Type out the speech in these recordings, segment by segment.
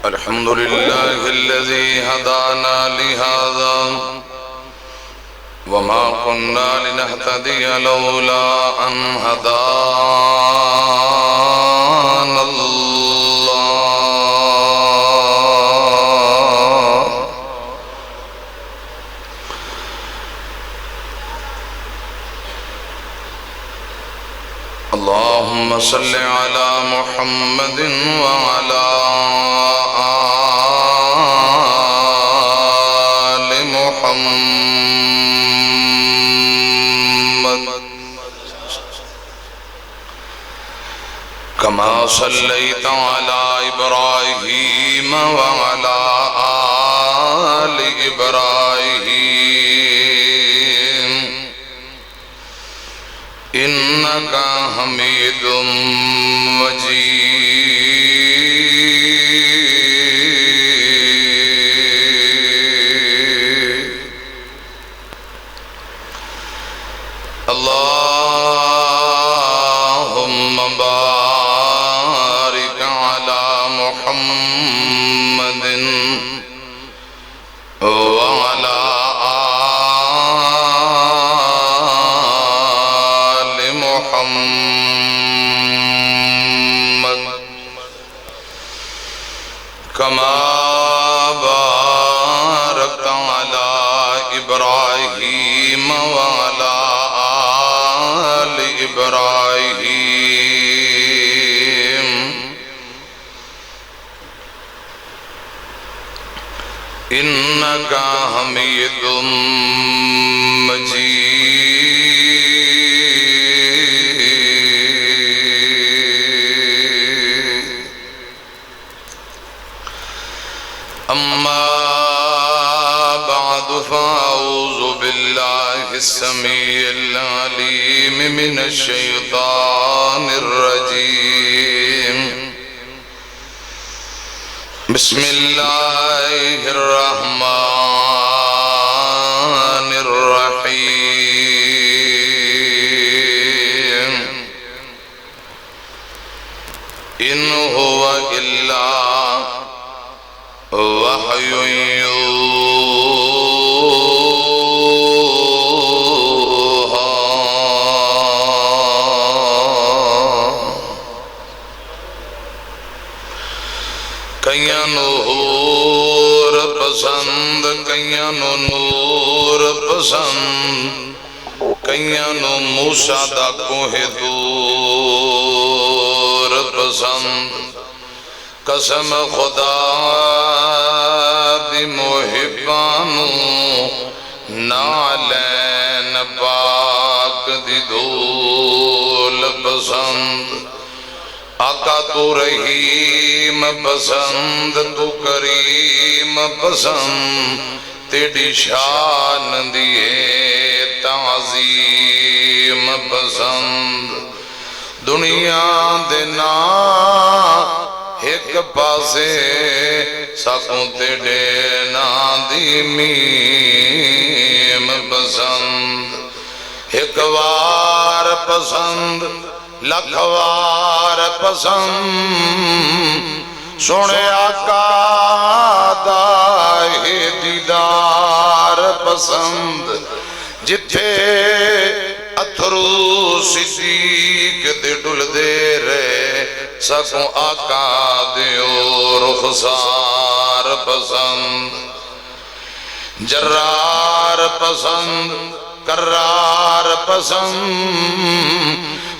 الحمد لله الذي هدانا لهذا وما كنا لنهتدي لولا أن هدانا الله. اللهم صل على محمد وعلى آل محمد كما صليت على إبراهيم وعلى آل إبراهيم إنك حميد مجيد. اللهم بارك على محمد وعلى آل محمد كما باركت على إبراهيم وعلى آل إبراهيم إنك حميد مجيد. أما بعد فأعوذ بالله السميع العليم من الشيطان الرجيم. بسم الله الرحمن الرحيم. إن هو إلا وحي يوحى. کئیاں نو حور پسند، کئیاں نو نور پسند، کئیاں نو موسیٰ دا کوہ طور پسند. قسم خدا دی محبانو نالین پاک دی دول پسند. آقا تو رحیم پسند، تو کریم پسند، تیری شان دیئے تعظیم پسند. دنیا دینا ایک پاسے ساکوں تیڑے نادی میم پسند. ایک وار پسند، لکھوار پسند، سونے آقا دا ہی دیدار پسند. جتھے اتھرو صدیق دے ڈل دے رہے سکوں آقا دیو رخسار پسند. جرار پسند، کرار پسند،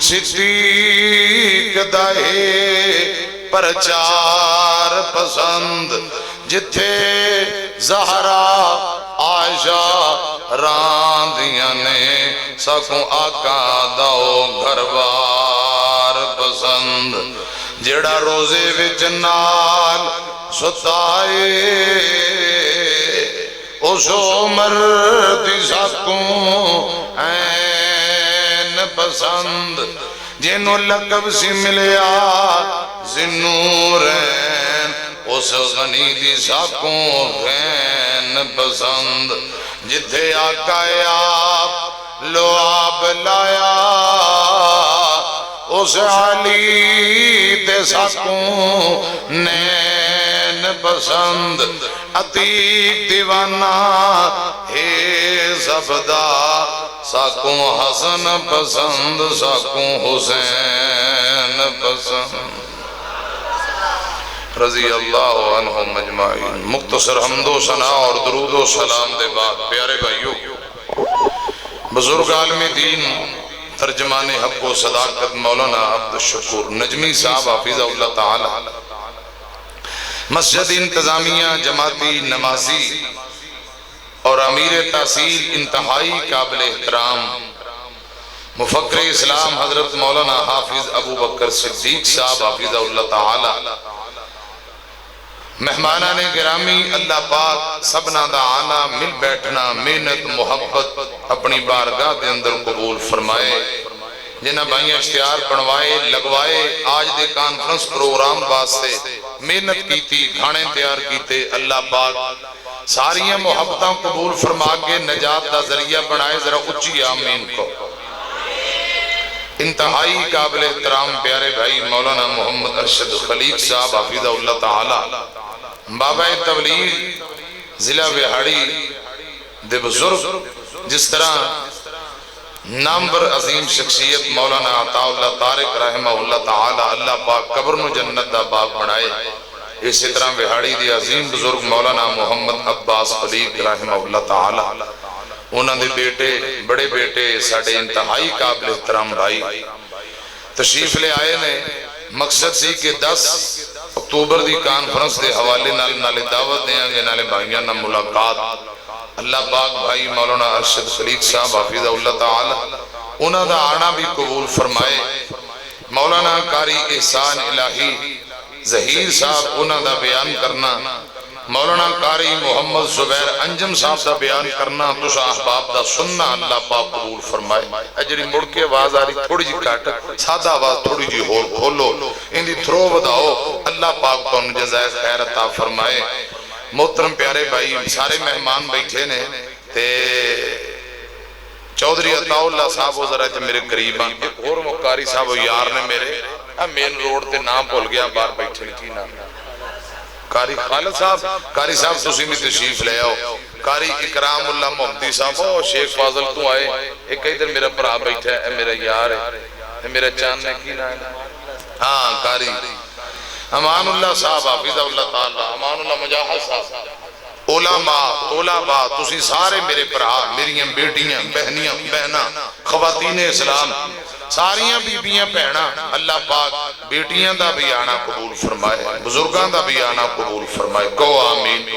صدیق دائے پرچار پسند. جتھے زہرا عائشہ راندیاں نے سکوں آقا داؤ گھروار پسند. جڑا روزے وچ نال ستائے اس عمر دی سکوں این پسند. جنوں لقب سی ملیا ذنورین اس غنی دی سکوں غین پسند. جتھے آقا آپ لعاب لایا اس علی دے سکوں نین پسند عتیق دیوانہ ہے زبدہ ساکوں حسن پسند ساکوں حسین پسند رضی اللہ عنہم اجمعین۔ مختصر حمد و ثنا اور درود و سلام دے بعد پیارے بھائیو، بزرگ عالم دین ترجمان حق و صداقت مولانا عبدالشکور نجمی صاحب حافظہ اللہ تعالی، مسجد انتظامیہ جماعتی نمازی اور امیر تحصیل انتہائی قابل احترام مفکر اسلام حضرت مولانا حافظ ابو بکر صدیق صاحب حافظہ اللہ تعالی، مہمانان گرامی، اللہ پاک سبنا دا آنا مل بیٹھنا محنت محبت اپنی بارگاہ دے اندر قبول فرمائے۔ جنہ بھائیاں اشتہار بنوائے لگوائے آج دے کانفرنس پروگرام واسطے محنت کی تھی، کھانے تیار کیتے، اللہ پاک ساریاں محبتاں قبول فرما کے نجات دا ذریعہ بنائے۔ ذرا اچھی آمین کو۔ انتہائی قابل احترام پیارے بھائی مولانا محمد ارشد خلیق صاحب حافظہ اللہ تعالی، بابا تبلیغ ضلع وہاڑی دے بزرگ، جس طرح نامور عظیم شخصیت مولانا عطا اللہ طارق رحمہ اللہ تعالی، اللہ پاک قبر نو جنت دا باغ بنائے، اسی طرح وہاڑی دی عظیم بزرگ مولانا محمد عباس خلیق رحمہ اللہ تعالی، انہاں دے بیٹے بڑے بیٹے ساڑھے انتہائی قابل احترام بھائی تشریف لے آئے نے۔ مقصد سی کہ 10 اکتوبر دی کانفرنس دے حوالے نالے دعوت دیاں گے، نالے بھائیاں نا ملاقات۔ اللہ پاک بھائی مولانا ارشد خلیق صاحب حافظہ اللہ تعالی انہاں دا آنا بھی قبول فرمائے۔ مولانا قاری احسان الہی ظہیر صاحب انہاں دا بیان کرنا، مولانا قاری محمد زبیر انجم صاحب دا بیان کرنا، تسا احباب دا سننا، اللہ پاک قبول فرمائے۔ اجری مڑ کے آواز آ رہی تھوڑی جی کٹ، سادہ آواز تھوڑی جی ہور کھولو، ان دی تھرو بداؤ، اللہ پاک تو ان جزائے خیر عطا فرمائے۔ محترم پیارے بھائی سارے مہمان بیٹھے نے تے چودھری عطا اللہ صاحب وہ ذرا میرے قریب ہیں، ایک اور مقاری صاحب وہ یار نے میرے مین روڈ تے نام بھول گیا، بار بیٹھے کی نام قاری خالد صاحب، قاری صاحب تسی میں تشریف لے آؤ، قاری اکرام اللہ محمدی صاحب، او شیخ فاضل تو آئے، ایک ادھر میرا برا بیٹھا ہے، میرا یار ہے، میرا چاند ہے کی نام ہے، ہاں قاری امان اللہ صاحب حافظہ اللہ تعالی، امان اللہ مجاہد صاحب، علماء تسی سارے میرے برا، میریاں بیٹیاں بہنیاں بہناں خواتین اسلام ساریاں بیبیاں پہنا، اللہ پاک بیٹیاں دا بھی آنا قبول فرمائے، بزرگاں دا بھی آنا قبول فرمائے، کو آمین۔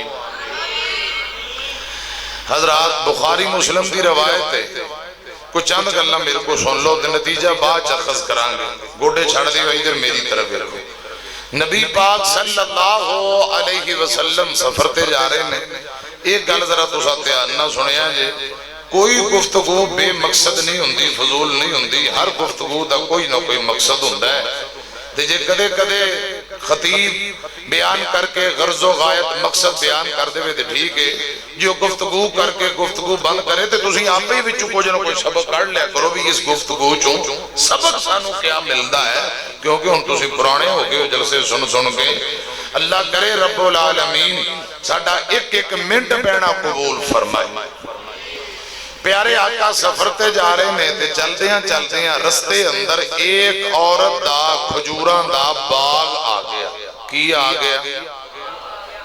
حضرات بخاری مسلم دی روایت ہے، کچھ چند گلہ میرے کو سن لو تے نتیجہ بعد چخص کران گے، گوڑے چھڑ دی ادھر میری طرف رکھو۔ نبی پاک صلی اللہ علیہ وسلم سفر تے جا رہے ہیں، ایک گل ذرا تو ساتھ نہ سنیا جے، کوئی گفتگو بے مقصد نہیں ہوندی، فضول نہیں ہوندی، ہر گفتگو دا کوئی نہ کوئی مقصد ہوندہ ہے۔ جے کدے کدے خطیب بیان کر کے غرض و غایت مقصد بیان کر دے تے ٹھیک ہے، جو گفتگو کر کے گفتگو بند کرے تے تسی آپ ہی وچوں کوئی نہ کوئی سبق کر لیا کرو بھی اس گفتگو چوں سبق سانو کیا ملدا ہے، کیونکہ ہن تسی پرانے ہو گئے جلسے سن کے۔ اللہ کرے رب العالمین ساڈا ایک ایک منٹ پینا قبول فرمائے۔ پیارے آقا سفر تے جا رہے نے تے چلتے ہیں رستے اندر ایک عورت دا کھجوراں دا باغ آ گیا۔ کی آ گیا؟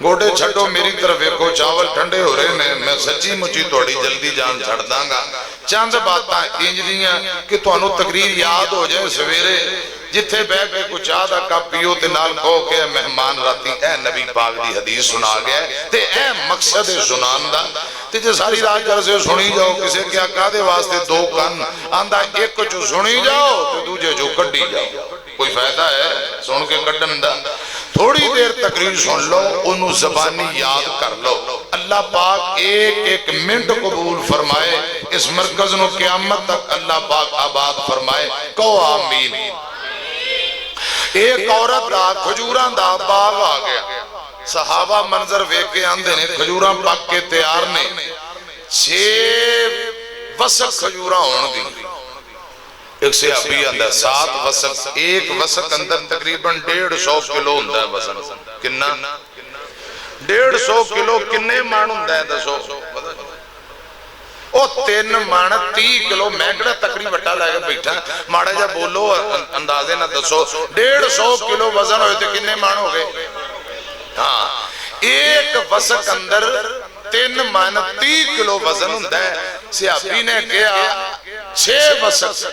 گوڑے چھٹو میری طرف ایکو چاول ٹھنڈے ہو رہے نے، میں سچی مچی توڑی جلدی جان چھڑ داں گا۔ چاند باتاں انج دیاں کہ تو انہوں تقریر یاد ہو جائے سویرے جتھے بیٹھ کے کچھ آدھا کپ پیو تے نال کہو کہ مہمان راتی اے نبی پاک دی حدیث سنا گیا تے اے مقصد سنان دا تے جے ساری رات جل سے سنی جاؤ، کسے کیا کہا دے واسطے دو کن آندھا ایک جو سنی جاؤ تو دوجہ جو کٹی جاؤ، کوئی فائدہ ہے سن کے کٹن دا؟ تھوڑی دیر تقریر سن لو، انہوں زبانی یاد کر لو، اللہ پاک ایک ایک منٹ قبول فرمائے، اس مرکز نو قیامت تک اللہ پاک آباد فرمائے، کہو آمین۔ ایک عورت دا کھجوراں دا باغ آ گیا، صحابہ منظر ویکے آندے نے کھجوراں پاک کے تیار نے، 6 وسق کھجوراں ہون دی، ایک سے ابھی اندر 7 وسق، ایک وسق اندر تقریباً 150 کلو اندر وزن، کننا 150 کلو کنے من ہوندا ہے دسو او 3 من 30 کلو میں کڑا تکری وٹا لے کے بیٹھا ماڑا جا بولو اندازے نہ دسو 150 کلو وزن ہوئے تے کنے من ہو گئے ہاں ایک وسق اندر 3 من 30 کلو وزن ہوندا ہے صحابی نے کہا 6 وسق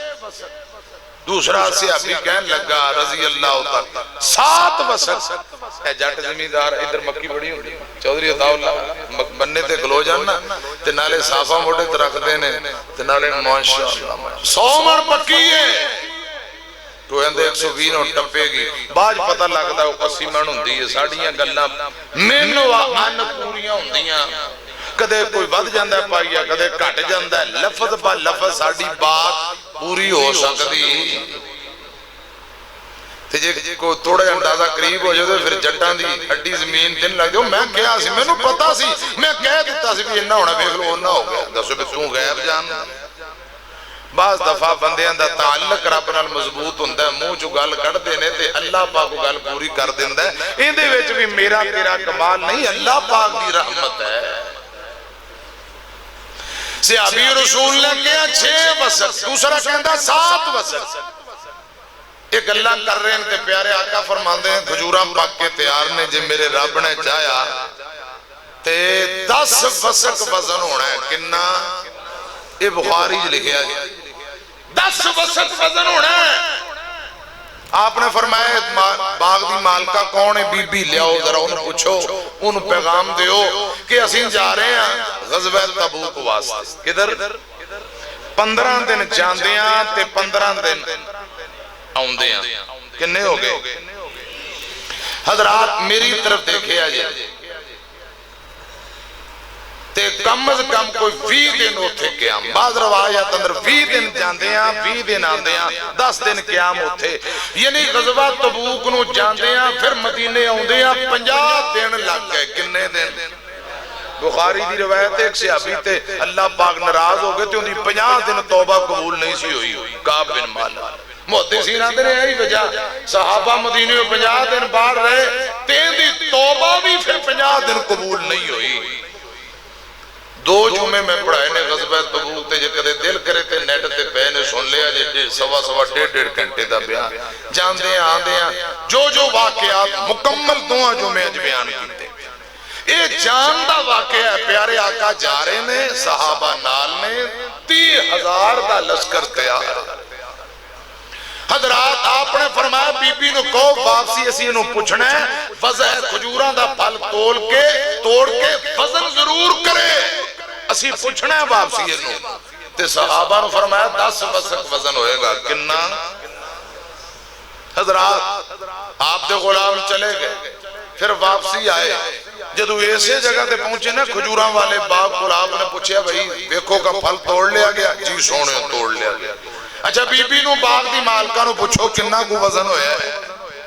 دوسرا صحابی کہنے لگا رضی اللہ تعالی 7 وسق اے جٹ زمیندار ادھر مکی بڑی ہوندی چودھری عطا اللہ بننے تے کھلو جانا تے نالے صافہ موٹے تے رکھ دینے تے نالے ماشاءاللہ 100 من پکی ہے تو اندے 120 نو ٹپے گی باج پتہ لگدا او 80 من ہوندی ہے ساڈیاں گلاں مینوں ان پوریاں ہوندیاں کدے کوئی ود جاندا ہے پائیا کدے گھٹ جاندا ہے لفظ با لفظ ساڈی بات پوری ہو سکدی تے جے کو تھوڑا اندازہ قریب ہو جائے پھر جٹاں دی ہڈی زمین دن لگ جاؤ میں کہا سی مینوں پتہ سی میں کہہ دیتا سی بھی اتنا ہونا ویکھ لو اوناں ہو گیا دسو بھی تو غیب جان بعض دفعہ بندیاں دا تعلق رب نال مضبوط ہوندا ہے منہ چوں گل کڈدے نے تے اللہ پاک گل پوری کر دیندا ہے ایندے وچ بھی میرا تیرا کمال نہیں اللہ پاک دی رحمت ہے صحابی رسول نے کہا 6 وسق دوسرا کہندا 7 وسق ایک اللہ کر رہے ہیں تے پیارے آقا فرماندے ہیں کھجوراں پاک کے تیار نے جے میرے رب نے چاہیا تے 10 وسق وزن ہونا ہے کنا یہ بخاری لکھیا گیا 10 وسق وزن ہونا ہے آپ نے فرمایا باغ دی مالکہ کون ہے بی بی لیاؤ ذرا انہوں پوچھو انہوں پیغام دیو کہ اسیں جا رہے ہیں غزوہ تبوک واسطے کدھر 15 دن جاندیاں تے 15 دن آؤندیاں کنے ہو گئے حضرات میری طرف دیکھے آجے تے کم از کم کوئی 20 دن ہوتے قیام بعض روایات اندر 20 دن جاندیاں 20 دن آندیاں 10 دن قیام ہوتے یعنی غزوہ تبوک نو جاندیاں پھر مدینے آندیاں 50 دن لگ گئے کنے دن بخاری دی روایت ایک صحابی تے اللہ پاک ناراض ہو گئے تے انہی 50 دن توبہ قبول نہیں سی ہوئی کعب بن مالک محدثین آندے نے یہی وجہ صحابہ مدینے میں 50 دن باہر رہے تین دی توبہ بھی پھر 50 دن قبول نہیں ہوئی 2 جمعے میں پڑھائے نے غزوہ تبوک تے جے کدے دل کرے تے نیٹ تے پے نے سن لیا جے سوا 1.5 گھنٹے دا بیان جاندے آندے جو واقعات مکمل 2 جمعے اج بیان کیتے اے جان دا واقعہ ہے پیارے آقا جا رہے نے صحابہ نال نے 30,000 دا لشکر تیار حضرات آپ نے فرمایا بی بی نو کو واپسی اسی انہوں پوچھنا ہے وزن کھجوراں دا پھل توڑ کے وزن ضرور کرے اسی پوچھنا ہے واپسی انہوں تے صحابہ نے فرمایا 10 وسق وزن ہوئے گا کننا حضرات آپ دے غلام چلے گئے پھر واپسی آئے جدو ایسے جگہ تے پہنچے نا کھجوراں والے باغ غلام نے پوچھیا بھئی دیکھو کا پھل توڑ لیا گیا جی سونے توڑ لیا گیا اچھا بی بی نو باغ دی مالکہ نو پوچھو کننا کو وزن ہویا ہے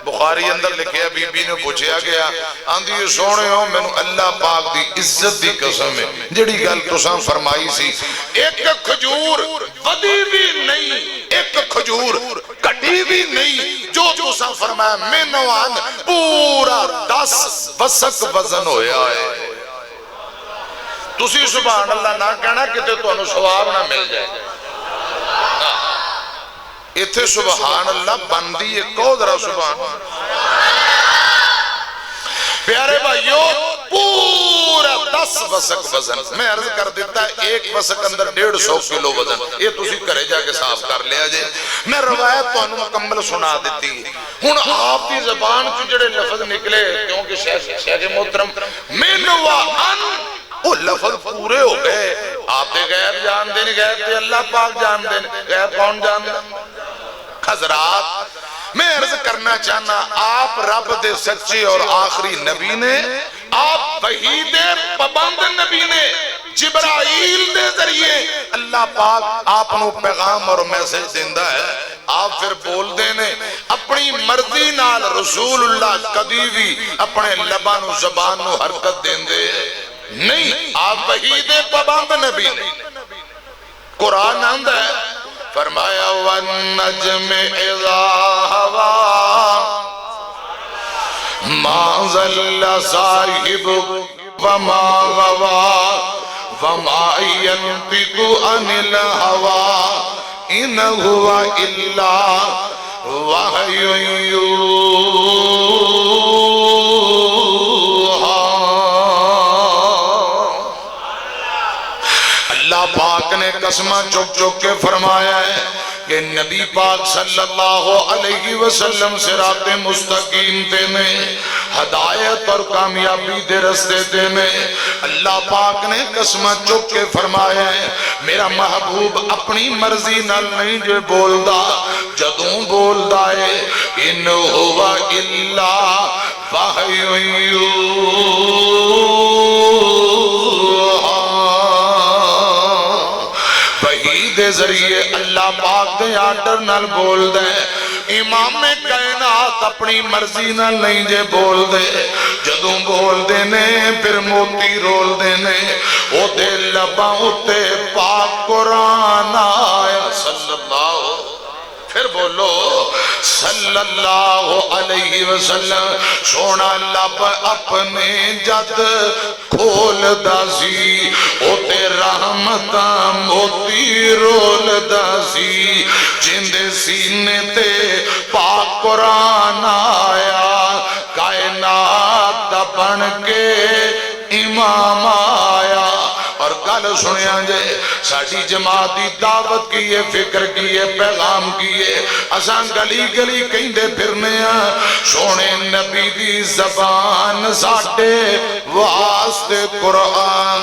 بخاری اندر لکھیا بی بی نو پوچھیا گیا آندھی سونے ہو میں نو اللہ پاک دی عزت دی قسم ہے جڑی گل تساں فرمائی سی ایک کھجور ودی بھی نہیں ایک کھجور کٹی بھی نہیں جو تساں فرمایا میں نوان پورا 10 وسق وزن ہویا ہے تسی سبحان اللہ نہ کہنا کہ تو انہوں ثواب نہ مل جائے اتھے سبحان اللہ بندی ایک کو ذرا سبحان پیارے بھائیو پورا 10 وسق وزن میں عرض کر دیتا ہے ایک وسق اندر 150 کلو وزن یہ تسی کرے جا کے صاف کر لیا جائے میں روایت تو انہوں مکمل سنا دیتی ہون آپ کی زبان کی جڑے لفظ نکلے کیونکہ شیخ محترم منوا ان وہ لفظ پورے ہو گئے آپ دے غیب جان دے نہیں غیب تے اللہ پاک جان دے غیب کون جان دے حضرات میں عرض کرنا چاہنا آپ رب دے سچے اور آخری نبی نے آپ وحید پابند نبی نے جبرائیل دے ذریعے اللہ پاک آپ نو پیغام اور میسج دیندہ ہے آپ پھر بول دینے اپنی مرضی نال رسول اللہ کدی بھی اپنے لبان و زبان و حرکت دیندے نہیں آپ وحید پابند نبی نے قرآن آندہ ہے فرمایا وَالنَّجْمِ اِذَا هَوَا ما ضل صاحب وما غوا وما ينطق عن الهوى إن هو إلا وحي يوحى. اللہ پاک نے قسمہ چک چک کے فرمایا ہے کہ نبی پاک صلی اللہ علیہ وسلم صراط مستقیم دینے ہدایت اور کامیابی دے رستے دینے. اللہ پاک نے قسمہ چک کے فرمایا ہے میرا محبوب اپنی مرضی نال نہیں جو بولدا جدوں بولدا ہے ان ہوا الا وحی یوحى. وحی دے ذریعے اللہ پاک دے آرڈر نال بول دے. امام کائنات اپنی مرضی نال نہیں جے بول دے جدوں بول دینے پھر موتی رول دینے او دے لباں اتے پاک قرآن آیا صلی اللہ. پھر بولو صلی اللہ علیہ وسلم. سونا لب اپنے جد کھول داسی او تے رحمتاں موتی رول داسی جند سینے تے پاک قرآن آیا کائنات دا بن کے امام آیا. اور گل سنیا جائے ساڑھی جماعتی دعوت کیے فکر کیے پیغام کیے اساں گلی گلی کہیں دے پھرنے ہیں سونے نبی دی زبان ساڑھے واسطے قرآن.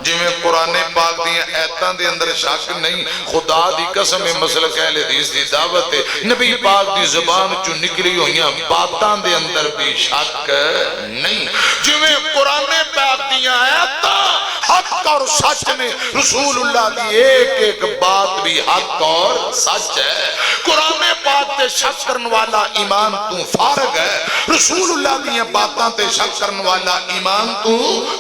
جی میں قرآن پاک دیا ایتاں دے اندر شک نہیں خدا دی قسم مسلک اہل حدیث دی دعوت ہے نبی پاک دی زبان چو نکلی ہوئیاں باتاں دے اندر بھی شک نہیں. جی میں قرآن پاک دیا ایتاں حق اور سچ نے رسول اللہ دی ایک ایک بات بھی حق اور سچ ہے. قرآن پاک تے شک کرن والا ایمان تو فارغ ہے رسول اللہ دی باتاں تے شک کرن والا ایمان تو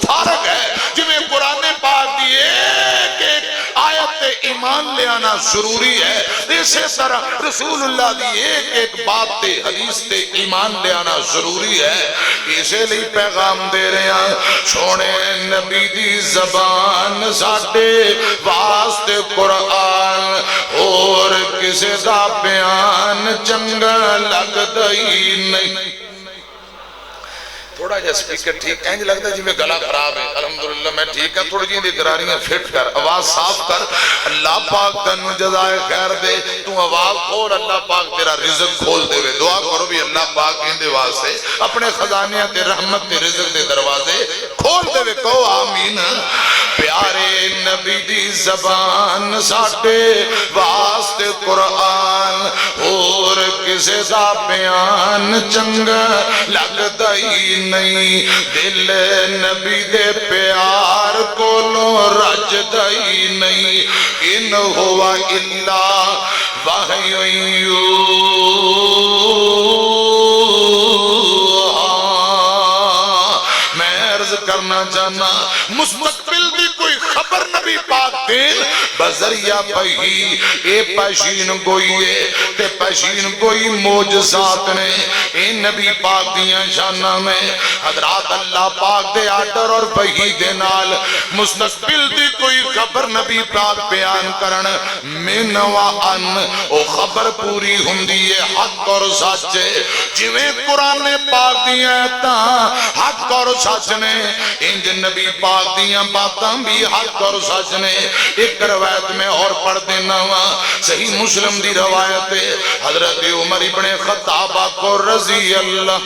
فارغ ہے. جی میں قرآن پاک دی ایک ایک آیت تے ایمان لے آنا ضروری ہے اسی طرح رسول اللہ دی ایک ایک بات تے حدیث تے ایمان لے آنا ضروری ہے. اسے لئے پیغام دے رہے ہیں سونے نبی دی زبان ساڑھے واسطے قرآن اور کسے دا بیان چنگا لگ دائی نہیں. تھوڑا جا سپیکر ٹھیک اینج لگتا ہے جی میں گلا خراب ہے الحمدللہ میں ٹھیک ہے تھوڑی جی گراریاں فٹ کر آواز صاف کر اللہ پاک تنو جزائے خیر دے تو آواز کھول اللہ پاک تیرا رزق کھول دے وے. دعا کرو بھی اللہ پاک اندے واسطے اپنے خزانیاں تے رحمت تے رزق دے دروازے کھول دے وے. کہو آمین. پیارے نبی دی زبان ساڑھے واسطے قرآن اور کسے دا بیان چنگا لگ دائی نہیں. دل نبی دے پیار کولو رج دائی نہیں. ان ہوا الا وحی یوحى. میں عرض کرنا چاہنا مستقبل دی کوئی خبر نبی پاک دین بذریعہ پہی اے پہشین گوئی ہے تے پہشین گوئی موجزات نے اے نبی پاک دیاں شانہ میں حضرات اللہ پاک دے آڈر اور پہی دے نال مستقبل دی کوئی خبر نبی پاک بیان کرن من و ان او خبر پوری ہندی ہے حق اور سچ جویں قرآن پاک دیاں تاں حق اور سچ نے انج نبی پاک دیاں باتاں بھی حق اور سچ نے. ایک روایت میں اور پڑھ دینا ہوا صحیح مسلم دی روایت ہے حضرت عمر ابن خطاب کو رضی اللہ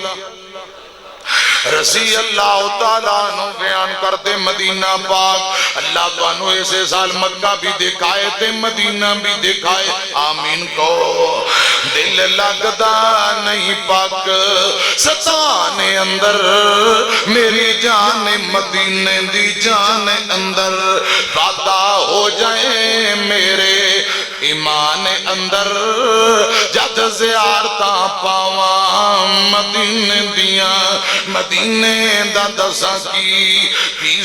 تعالیٰ عنہ بیان کرتے مدینہ پاک اللہ تو عنہ ایسے سال مکہ بھی دکھائے تے مدینہ بھی دکھائے. آمین کو دل لگدا نہیں پاک ستانے اندر میری جان مدینے دی جان اندر وعدہ ہو جائے میرے ایمان اندر جد زیارتاں پاواں مدینے دیاں مدینے دا دساں کی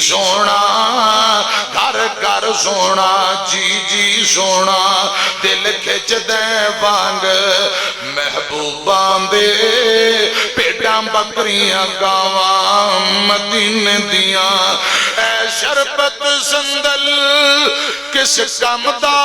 سونا گھر گھر سونا جی جی سونا دل کھچ دے وانگ محبوباں دے پیڑ بکریاں گاواں مدینے دیاں اے شربت سندل کس کم دا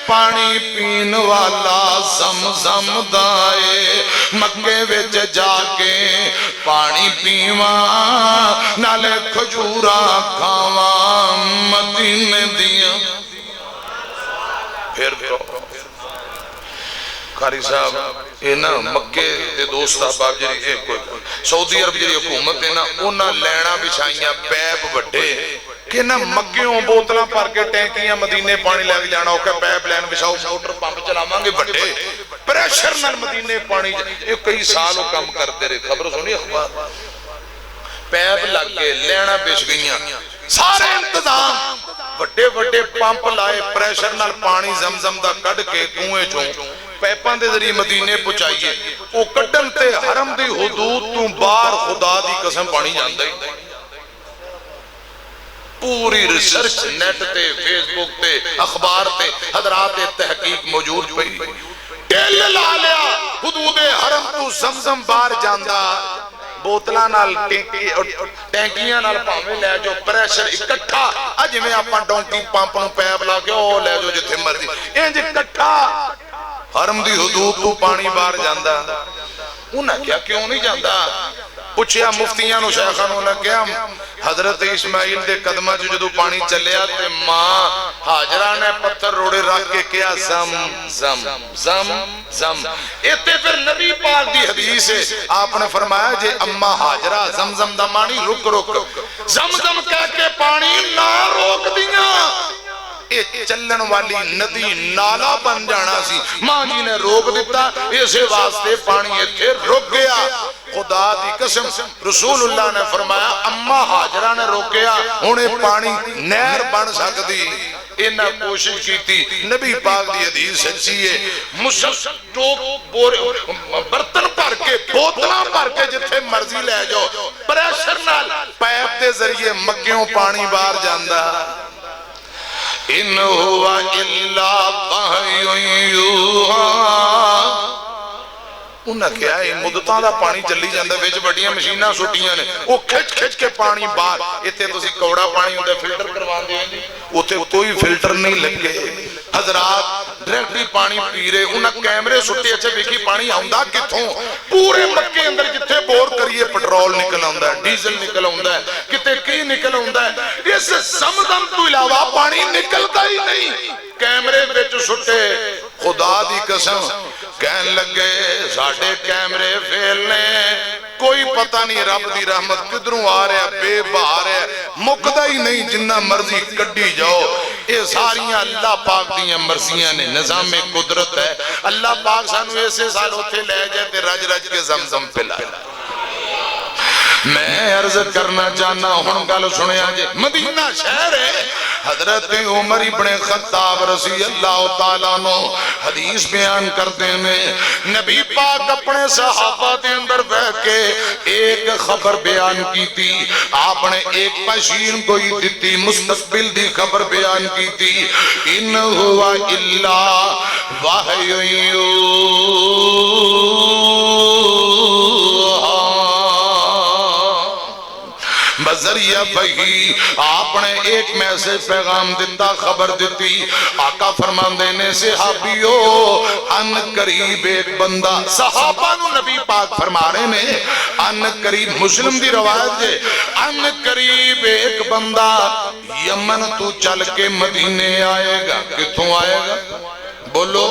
پانی پین والا زمزم دائے مکے وچ جا کے پانی پیواں نالے کھجورا کھاواں مدینے دیاں پھر قاری صاحب یہ نا مکے دے دوست احباب جی سعودی عرب جی حکومت ہے نا انہاں لینا بچھائیاں پیپ بڑھے کہ نا مکیوں بوتلاں پر کے ٹینکیاں مدینے پانی لے جانا ہو کہ پیپ لین بچھاؤ موٹر پمپ چلاواں گے بڑھے پریشر نال مدینے پانی یہ کئی سال وہ کام کرتے رہے خبر سنی اخبار پیپ لگ کے لینا بچ گئیاں سارے انتظام بڑے بڑے پمپ لائے پریشر نال پانی زمزم دا کڑ کے کنویں چوں پیپاں دے ذریعے مدینے پہنچائیے وہ کڈن تے حرم دی حدود تو بار خدا دی قسم پانی جاندا ہی پوری ریسرچ نیٹ تے فیس بک تے اخبار تے حضرات تحقیق موجود پئی ٹیل لا لیا حدود حرم تو زمزم بار جاندا بوتلاں نال ٹینکیاں نال پاویں لے جو پریشر اکٹھا اج میں اپاں ڈونکی پمپ نوں پیپ لا کے او لے جو جتھے مرضی انج اکٹھا حرم دی حدود تو پانی بار جاندا انہاں کیا کیوں نہیں جاندا پوچھیا مفتیاں نو شیخاں نو لگیا حضرت اسماعیل دے قدمہ جو جدو پانی چلیا تے ماں حاجرہ نے پتھر روڑے رکھ کے کیا زم زم زم زم ایتے پھر نبی پاک دی حدیث ہے آپ نے فرمایا جے اماں حاجرہ زم زم دا مانی رک رک زم زم کہہ کے پانی نہ روک دیاں چلن والی ندی نالا بن جانا سی ماں جی نے روک دیتا اسے واسطے پانی اتھے رک گیا خدا دی قسم رسول اللہ نے فرمایا اماں حاجرہ نے روکیا انہیں پانی نہر بن سکتی انہاں کوشش کی تھی نبی پاک دی حدیث سچی ہے برتن پر کے بوتلاں پر کے جتھے مرضی لے جاؤ پریشر نال پیپ دے ذریعے مکیوں پانی بار جاندہ ان ہوا الا وحی یوحا انہاں کیا ہے مدتاں دا پانی چلی جاندہ وچ بڑیاں مشیناں سٹیاں نے وہ کھچ کھچ کے پانی باہر ایتھے تسی کوڑا پانی ہوندے فلٹر کروان دے اوتھے کوئی فلٹر نہیں لگے حضرات ڈائریکٹلی پانی پی رہے انہاں کیمرے سٹے اچھے ویکھی پانی آوندا کتھوں پورے مکے اندر جتھے بور کریے پٹرول نکل آوندا ہے ڈیزل نکل آوندا ہے کتے کی نکل آوندا ہے اس زمزم تو علاوہ پانی نکلتا ہی نہیں کیمرے وچ سٹے خدا دی قسم کہن لگے ساڑھے کیمرے فیلنے کوئی پتہ نہیں رب دی رحمت کدروں آ رہے ہیں بے باہر ہے مقدہ ہی نہیں جنہ مرضی کڈی جاؤ یہ ساریاں اللہ پاک دیاں مرضیاں نے نظام قدرت ہے اللہ پاک سانو ایسے سال ہوتے لے جاتے رج رج کے زمزم پہ لائے میں عرض کرنا چاہنا ہوں گل سنے آجے مدینہ شہر ہے حضرت عمر ابن خطاب رضی اللہ تعالیٰ نو حدیث بیان کرتے ہیں نبی پاک اپنے صحابہ دے اندر بیٹھ کے ایک خبر بیان کی تھی آپ نے ایک پشین کوئی دیتی مستقبل دی خبر بیان کی تھی ان ہوا الا وحی بذریعہ بہی آپ نے ایک میسج پیغام دیتا خبر دیتی آقا فرمان دینے صحابیو ان قریب ایک بندہ صحابہ نو نبی پاک فرمانے نے ان قریب مسلم دی روایت ہے ان قریب ایک بندہ یمن تو چل کے مدینے آئے گا کتوں آئے گا بولو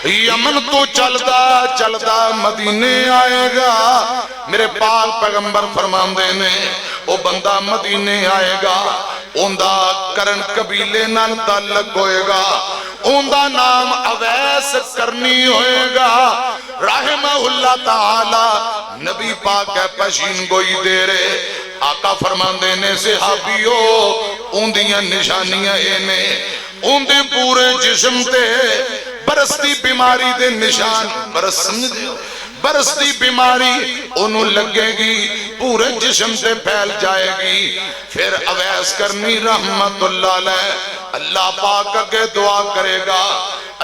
یمن تو چلدا مدینے آئے گا میرے پاک پیغمبر فرمان دینے وہ بندہ مدینے آئے گا اوندہ کرن قبیلے نال تعلق ہوئے گا اوندہ نام اویس کرنی ہوئے گا رحمہ اللہ تعالی نبی پاک ہے پشین گوئی دے رہے آقا فرمان دینے صحابیو اوندیاں نشانیاں اینے اوندے پورے جسم تے برستی بیماری دے نشان برس سمجھے برستی بیماری انہوں لگے گی پورے جسم سے پھیل جائے گی پھر اویس کرنی رحمت اللہ علیہ اللہ پاک کے دعا کرے گا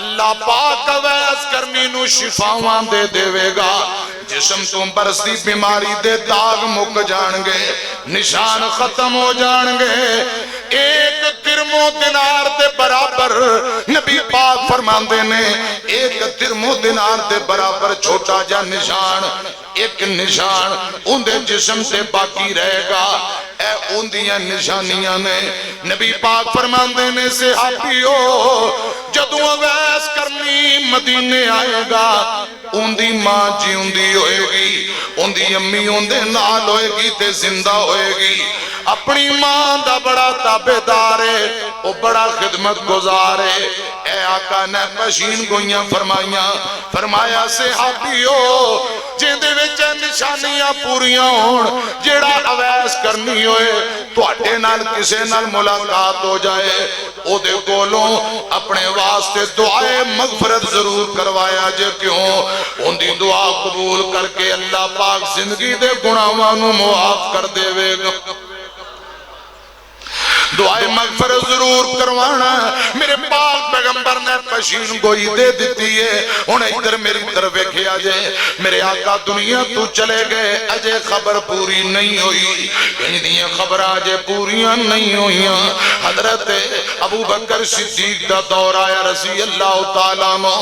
اللہ پاک اویس کرنی نو شفاواں دے دے گا، جسم تو برستی بیماری دے داغ مک جان گے، نشان ختم ہو جان گے۔ ایک درم و دینار دے برابر نبی پاک فرماندے نے، ایک درم و دینار دے برابر چھوٹا جا نشان، ایک نشان اندے جسم سے باقی رہے گا۔ اے اندیاں نشانیاں نے نبی پاک فرماندے نے صحابیو، جدوں اویس کرنی مدینے آئے گا، اندی ماں جی اندی ہوئے گی، اندی امی اندے نال ہوئے گی تے زندہ ہوئے گی۔ اپنی ماں دا بڑا تابعدار ہے، وہ بڑا خدمت گزار ہے۔ اے آقا نے پشین گوئیاں فرمایا صحابیو، جیندے وچ نشانیاں پوریاں ہون، جیڑا اویس کرنی ہوئے تو اٹھے نال کسے نال ملاقات ہو جائے، او دے کولوں اپنے واسطے دعائے مغفرت ضرور کروایا جے، کیوں ان دی دعا قبول کر کے اللہ پاک زندگی دے گناہاں نو معاف کر دے گا۔ دعائے مغفرت ضرور کروانا، میرے پاک پیغمبر نے پشین گوئی دے دیتی ہے۔ انہیں ادھر میری طرف کیا جائے، میرے آقا دنیا تو چلے گئے، اجے خبر پوری نہیں ہوئی، انہیں خبر آجے پوریاں نہیں ہوئیاں۔ حضرت ابو بکر صدیق دا دور آیا رضی اللہ تعالیٰ عنہ،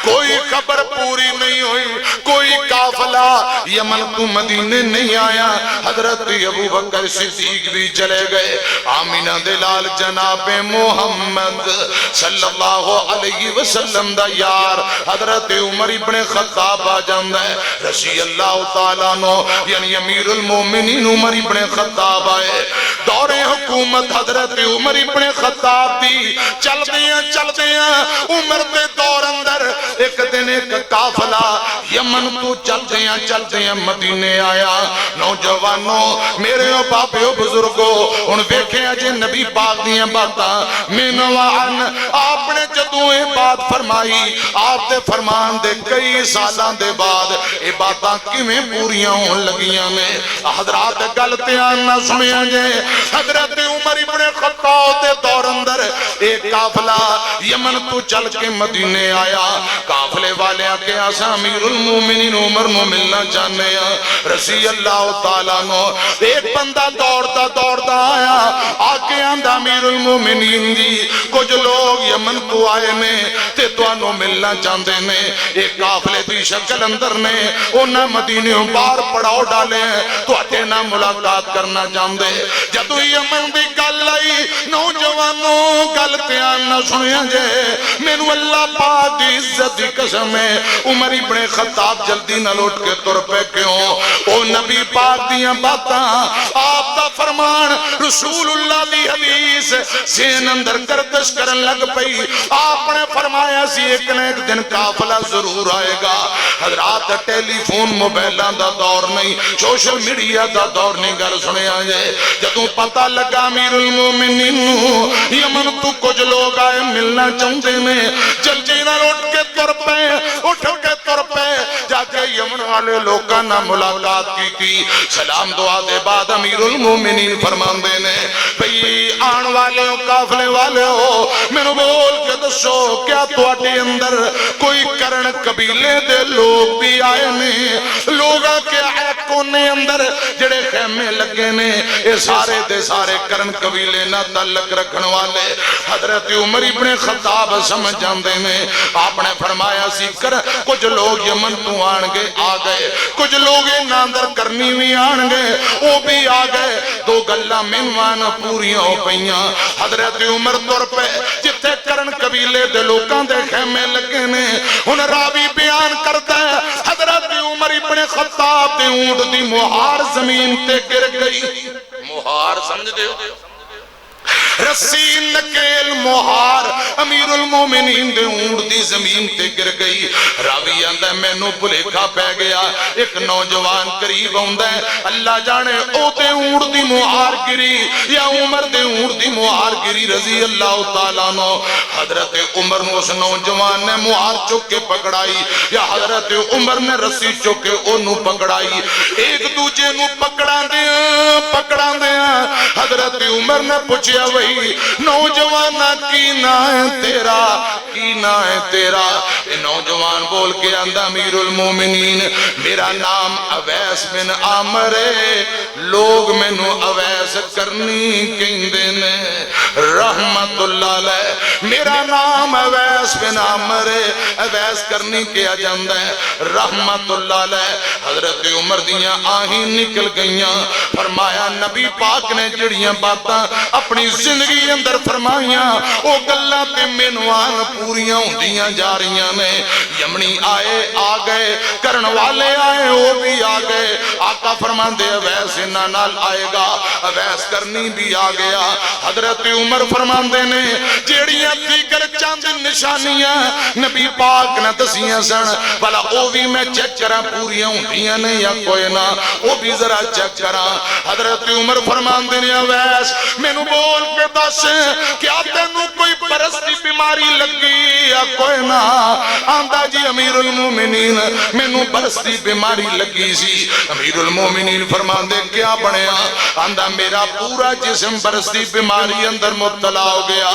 کوئی خبر پوری نہیں ہوئی، کوئی قافلہ یمن تو مدینے نہیں آیا۔ حضرت ابو بکر صدیق بھی چلے گئے، آمینہ دلال جناب محمد صلی اللہ علیہ وسلم دا یار حضرت عمر ابن خطاب آ جاندہ ہے رضی اللہ تعالیٰ عنہ، یعنی امیر المومنین عمر ابن خطاب آئے۔ دور حکومت حضرت عمر ابن خطاب دی چل دیاں عمر دے دور اندر ایک دن ایک قافلہ یمن تو چل دیاں مدینے آیا۔ نوجوانوں میرے و باپے و بزرگوں ان ویکھے اجے نبی پاک دیاں باتاں مینوان آپ نے جدوں یہ بات فرمائی، آپ دے فرمان دے کئی سالان دے بعد یہ باتاں کیویں پوریاں ہون لگیاں میں حضرات گلتیاں نہ سنیاں جے۔ حضرت عمر ابن خطاب دے دور اندر ایک قافلہ یمن تو چل کے مدینے آیا۔ قافلے والے آکے آسا امیر المومنین عمر نو ملنا چاہنے ہیں رضی اللہ تعالیٰ نو۔ ایک بندہ دوڑتا آیا، آکے آندہ امیر المومنین جی کچھ لوگ یمن تو آئے نے تے تو انہوں ملنا چاہتے نے، ایک قافلے دی شکل اندر نے انہاں مدینیوں بار پڑاؤ ڈالے ہیں تو اٹھے نہ ملاقات کرنا چاہتے۔ جدو یمن دی گل آئی نوجوانوں گلتیاں نہ سنیا جے، مینو اللہ پاک دی عزت دی قسم ہے عمر ابن خطاب جلدی نہ لوٹ کے تر پہ کیوں؟ او نبی پاک دیاں باتاں آپ دا فرمان رسول اللہ دی حدیث سین اندر گردش کرن لگ پئی۔ آپ نے فرمایا سی ایک نہ ایک دن قافلہ ضرور آئے گا۔ حضرات ٹیلی فون موبائلان دا دور نہیں، سوشل میڈیا دا دور نہیں، گل سنے آئے جدوں پتہ لگا امیر المومنین یمن تو کچھ لوگ آئے ملنا چاہتے ہیں، جلدی نہ اٹھ کے تر پہ جا کے یمن والے لوگاں نہ ملاقات کی سلام دعا دے بعد امیر المومنین فرمان دینے بھئی آن والے ہو قافلے والے ہو میں بول کے دسو کیا تو اٹھے اندر کوئی کرن قبیلے دے لوگ بھی آئے نہیں؟ لوگاں کے آئے کونے اندر جڑے خیمے لگے نے اے سارے دے سارے کرن قبیلے نہ تعلق رکھن والے۔ حضرت عمر ابن خطاب سمجھ جاندے نے، آپ نے فرمایا سی کر کچھ لوگ یمن تو آن گے آ گئے، کچھ لوگ اندر کرنی بھی آن گئے وہ بھی آ گئے، دو گلہ منوان پوریاں ہو پئیاں۔ حضرت عمر طور پہ جتھے کرن قبیلے دے لوکاں دے خیمے لگے نے ان راوی بیان کرتا ہے حضرت عمر ابن خطاب دے اونٹ دی مہار زمین تے گر گئی۔ مہار سمجھ دے رسی نکیل مہار امیر المومنین دے اونٹ دی زمین تے گر گئی۔ راوی آندہ میں نو بلیکھا پہ گیا، ایک نوجوان قریب آندہ ہے اللہ جانے او دے اونٹ دی مہار گری یا عمر دے اونٹ دی مہار گری رضی اللہ تعالیٰ نو۔ حضرت عمر نے اس نوجوان نے مہار چکے پکڑائی یا حضرت عمر نے رسی چکے انہوں پکڑائی، ایک دوجے نو پکڑا دیا۔ حضرت عمر نے پوچھیا وہی نوجوانا کی نا ہے تیرا کی نا ہے تیرا اے نوجوان بول کے آندہ امیر المومنین میرا نام اویس بن عامر ہے لوگ میں نو اویس کرنی کہندے نے رحمت اللہ علیہ میرا نام اویس بن عامر ہے اویس کرنی کیا جاندہ ہے رحمت اللہ علیہ حضرت عمر دیاں آہیں نکل گئیاں فرمایا نبی پاک نے جڑیاں باتاں اپنی زندگی اندر فرمائیاں او گلہ تے منوان پوریاں ہوندیاں جا رہیاں نے یمنی آئے آ گئے کرن والے آئے وہ بھی آ گئے آقا فرمان دے اویس انہاں نال آئے گا اویس کرنی بھی آ گیا حضرت عمر فرمان دے نے جیڑیاں دیگر چاند نشانیاں نبی پاک نے دسیاں سن بلا او بھی میں چیک کرا پوریاں ہوندیاں نے یا کوئی نہ وہ بھی ذرا چیک کرا حضرت عمر فرمان دے نے اویس میں نو بول کے دس کیا تینوں کوئی برستی بیماری لگی یا کوئی نہ آندہ جی امیر المومنین میں نو برستی بیماری لگی سی امیر المومنین فرمان دے کیا بڑھیا آندہ میرا پورا جسم برستی بیماری اندر مبتلا ہو گیا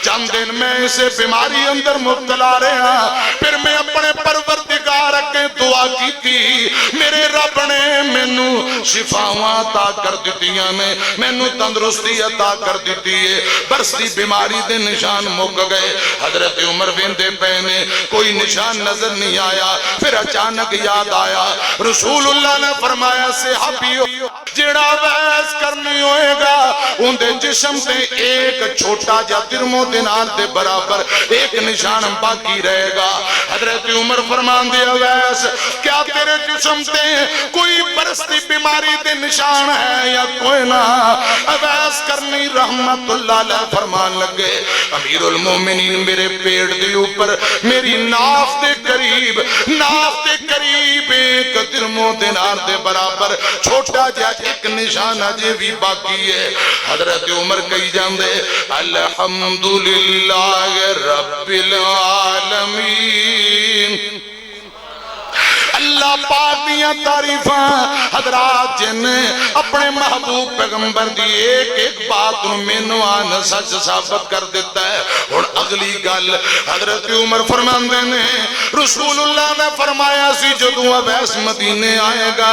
چند دن میں اسے بیماری اندر مبتلا رہا پھر میں اپنے پروردگار کے دعا کی تھی میرے رب نے میں نو شفاواں عطا کر دیتیاں نے میں نو تندرستی عطا کر دیتی ہے برستی بیماری دے نشان مک گئے حضرت عمر ویندے پہنے کوئی نشان نظر نہیں آیا پھر اچانک یاد آیا رسول اللہ نے فرمایا صحابیو جڑا ویس کرنی ہوئے گا ان دے جسم تے ایک چھوٹا جا درمو دینار دے برابر ایک نشان باقی رہے گا حضرت عمر فرمان دیا ویس کیا تیرے جسم تے کوئی برستی بیماری دے نشان ہے یا کوئی نہ ویس کرنی رحمت اللہ علیہ فرمان لگے امیر المومنین میرے پیڑ دے اوپر میری ناف دے قریب ایک درمو دینار دے برابر چھوٹا جا ایک نشان اجے بھی باقی ہے حضرت عمر کہی جاندے الحمدللہ رب العالمین اللہ پاک دیاں تعریفاں حضرات جن اپنے محبوب پیغمبر دی ایک ایک بات منوان سچ ثابت کر دیتا ہے اور اگلی گل حضرت عمر فرماندے نے رسول اللہ نے فرمایا سی جدوں اویس مدینے آئے گا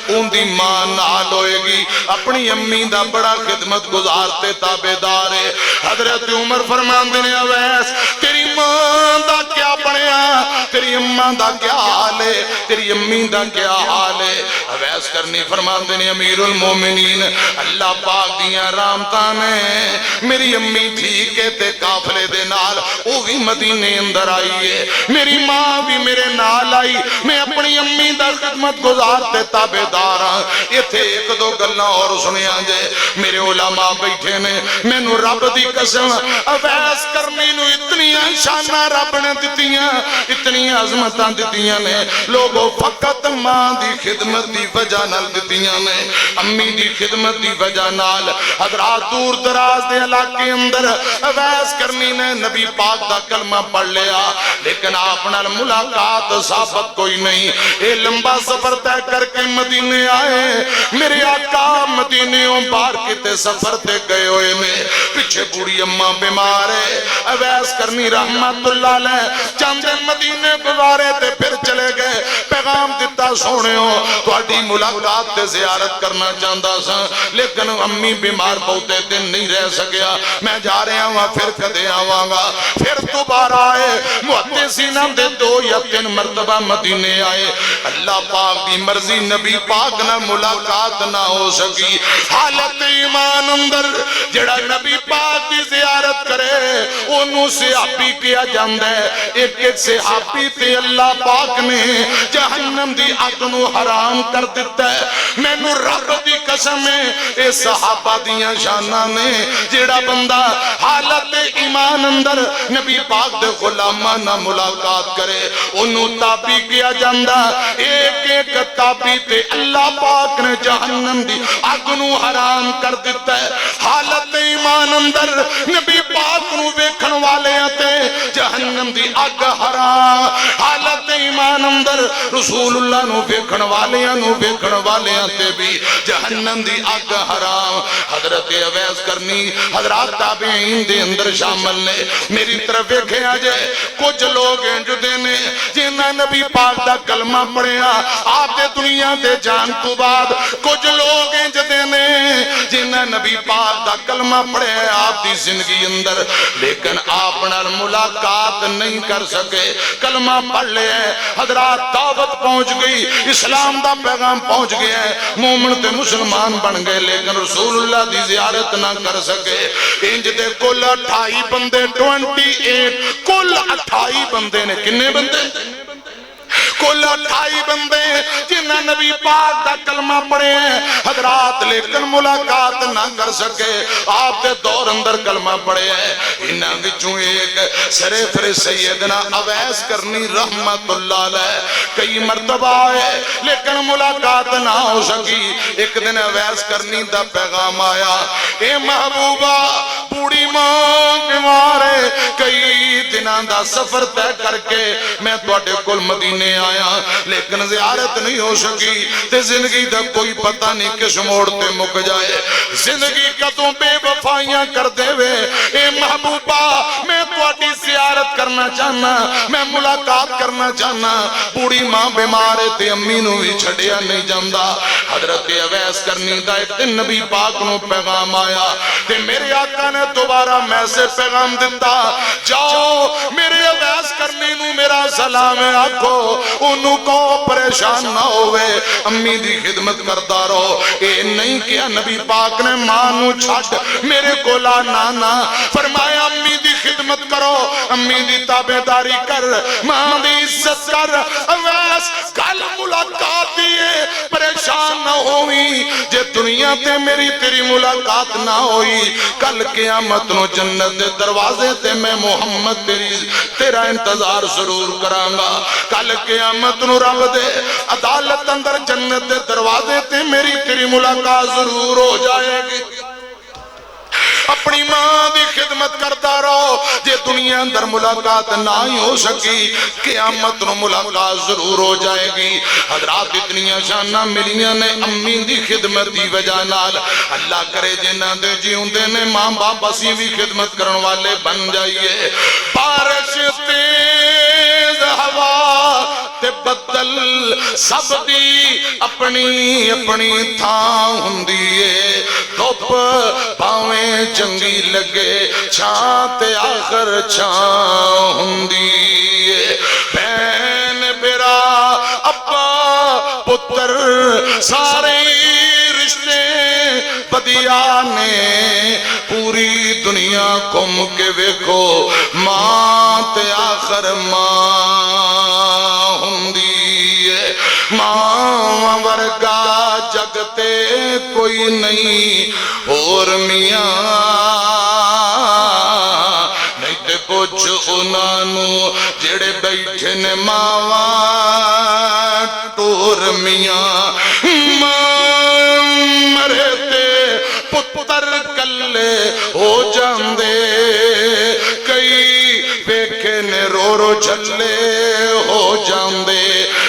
ان دی ماں نال ہوئے گی اپنی امی دا بڑا خدمت گزارتے تابعدار ہے حضرت عمر فرماندے نے اویس تیری ماں دا کیا بنیا تیری اماں دا کیا حال ہے تیری امی دا کیا حال ہے اویس کرنی فرمان دینے امیر المومنین اللہ پاک دیاں رامتاں نے میری امی ٹھیک ہے تے کافلے دے نال وہ بھی مدینے اندر آئی ہے میری ماں بھی میرے نال آئی میں اپنی امی دا خدمت گزارتے تابعدار ہاں یہ تھے ایک دو گلنا اور سنے آنجے میرے علماء بیٹھے نے میں نو رب دی قسم اویس کرنی نو اتنی شانہ رب نے دتیاں اتنی عظمتاں دتیاں نے لوگوں فقط ماں دی خدمت دی وجہ نال دتیاں نے امی دی خدمت دی وجہ نال حضرات دور دراز دے علاقے اندر اویس کرنی نے نبی پاک دا کلمہ پڑھ لیا لیکن آپ نال ملاقات ثابت کوئی نہیں اے لمبا سفر طے کر کے مدینے آئے میرے آقا مدینیوں بار کتے سفر تے گئے ہوئے میں پیچھے بوڑی اماں بیمار ہے اویس کرنی رحمت اللہ علیہ چند مدینے گزارے تے پھر چلے گئے پیغام دیتا سونے ہو تو اڈی ملاقات تے زیارت کرنا چاہتا سا لیکن امی بیمار بہتے دن نہیں رہ سکیا میں جا رہے ہوں پھر کدے آواں گا پھر دوبارہ آئے محدثین دے 2 یا 3 مرتبہ مدینے آئے اللہ پاک دی مرضی نبی پاک نہ ملاقات نہ ہو سکی حالت ایمان اندر جڑا نبی پاک دی زیارت کرے انہوں صحابی کیا جاندہ ہے ایک ایک صحابی تے اللہ پاک نے جہنم دی اگنو حرام کر دیتا ہے میں نو رب دی قسم ہے اے صحابہ دیاں شانہ نے جڑا بندہ حالت ایمان اندر نبی پاک دے غلامہ نہ ملاقات کرے انہوں تابی کیا جاندہ ایک ایک تابی تے اللہ پاک نے جہنم دی اگنو حرام کر دیتا ہے حالت ایمان اندر نبی پاک نو ویکھن والے تے جہنم دی اگ حرام ایمان اندر رسول اللہ نو ویکھن والیاں تے بھی جہنم جہنم دی اگ حرام۔ حضرت اویس کرنی حضرات تابعین دے اندر شامل نے۔ میری طرف دیکھے آجے کچھ لوگ ہیں جو دینے جنہاں نبی پاک دا کلمہ پڑھیا آپ دے دنیا دے جان تو بعد، کچھ لوگ ہیں جو دینے جنہاں نبی پاک دا کلمہ پڑھے آپ دی زندگی اندر، لیکن آپ نال ملاقات نہیں کر سکے، کلمہ پڑھ لے ہیں، حضرات دعوت پہنچ گئی، اسلام دا پیغام پہنچ گیا ہے، مومن تے مسلمان بن گئے، لیکن رسول اللہ دی زیارت نہ کر سکے۔ انج دے کل 28 بندے 28 کل 28 بندے نے، کنے بندے؟ کل 28 بندے جنہاں نبی پاک دا کلمہ پڑھے ہیں حضرات، لیکن ملاقات نہ کر سکے، آپ دے دور اندر کلمہ پڑھے ہیں۔ انہاں وچوں ایک سرفر سیدنا اویس کرنی رحمت اللہ علیہ کئی مرتبہ ہے لیکن ملاقات نہ ہو سکی۔ ایک دن اویس کرنی دا پیغام آیا، اے محبوبہ بوڑی ماں بیمار ہے، کئی دنوں دا سفر طے کر کے میں تواڈے کول مدینے آیا لیکن زیارت نہیں ہو سکی، تے زندگی دا کوئی پتہ نہیں کس موڑ تے مک جائے، زندگی کدوں بے وفائیاں کر دے وے۔ اے محبوبہ میں تواڈی زیارت کرنا چاہنا، میں ملاقات کرنا چاہنا، بوڑی ماں بیمار ہے تے امی نو بھی چھڈیا نہیں جاندا۔ حضرت اویس کرنی دا ایک دن نبی پاک نو پیغام آیا تے میرے آقا نے دوبارہ میں سے پیغام دیتا، جاؤ میرے اویس کرنی نو میرا سلام ہے، آکھو انہوں کو پریشان نہ ہوئے، امی دی خدمت کرتا رہو۔ اے نہیں کیا نبی پاک نے ماں نو چھٹ میرے کو لا نانا، فرمایا امی دی خدمت کرو، امی دی تابعداری کر، ماں دی عزت کر۔ اویس کل ملاقات دیئے پریشان نہ ہوئی، جے دنیا تے میری تیری ملاقات نہ ہوئی، کل قیامت نو جنت دے دروازے تے میں محمد تیرا انتظار ضرور کرانگا، کل قیامت نو رب دے عدالت اندر جنت دے دروازے تے میری تیری ملاقات ضرور ہو جائے گی۔ اپنی ماں دی خدمت کرتا رہو، جے دنیا اندر ملاقات نہ ہی ہو سکی قیامت نو ملاقات ضرور ہو جائے گی۔ حضرات اتنی شانہ ملیاں نے امی دی خدمت دی وجہ نال، اللہ کرے جنہ دے جیوں دے نے ماں باپ اسی بھی خدمت کرن والے بن جائیے۔ بارش تیز ہوا تے بدل سب دی اپنی اپنی تھاں ہوندیے، دھوپ پاویں چنگی لگے چھاں تے آخر چھاں ہوندیے، بہن برا ابا پتر سارے رشتے بدیا نے پوری دنیا کھم کے ویکھو، ماں تے آخر ماں ہوندی ہے، ماں ورگا جگتے کوئی نہیں اور میاں، نہیں تے پوچھ انہوں جڑے بیٹھے نے ماواں ٹور میاں، ماں مرے تے پتر کلے ہو جاندے، کئی بیکھے نے رو رو چلے ہو جاندے،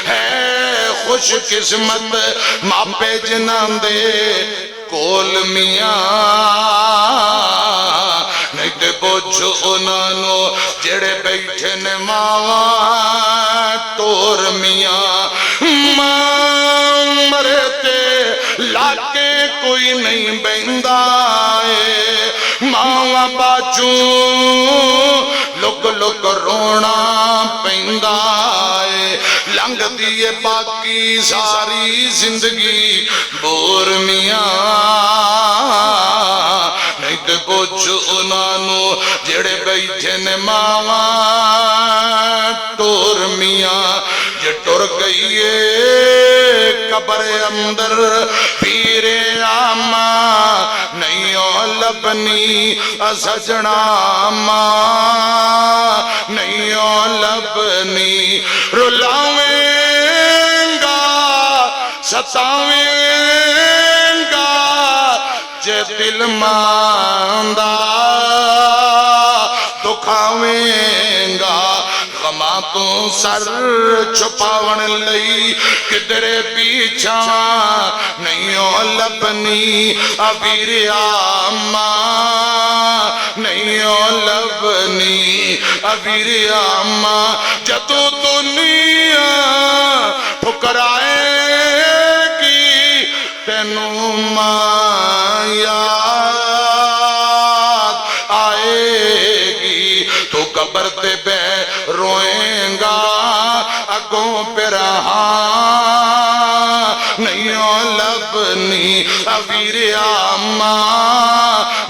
ہے خوش قسمت ماپے جنان دے کول میاں، نہیں تے پوچھ انہوں جڑے بیٹھے نے ماواں ٹور میاں، ماں مرے تے لاکے کوئی نہیں بہندائے، ماواں باجوں لک لک رونا پہندائے، لنگ دیئے باقی ساری زندگی بور میاں، نہیں تے پوچھ انہوں جڑے بیٹھے نے ماواں ٹور میاں، جے ٹر گئیے قبر اندر پیر آماں، نہیں لبنی سجنا ماں، نہیں لبنی رلاویں گا ستاویں گا، جے دل ماندہ دکھاویں گا، غماں تو سر چھپاون لئی کدرے پیچھا نہیں لبنی ابیر آما نہیں لبنی ابیر آما جدو دنیا ٹھکرائے گی تینوں ماں یاد آئے گی تو قبر تے بے روئیں گا اگوں پہ رہا نہیں لبنی ابیر آما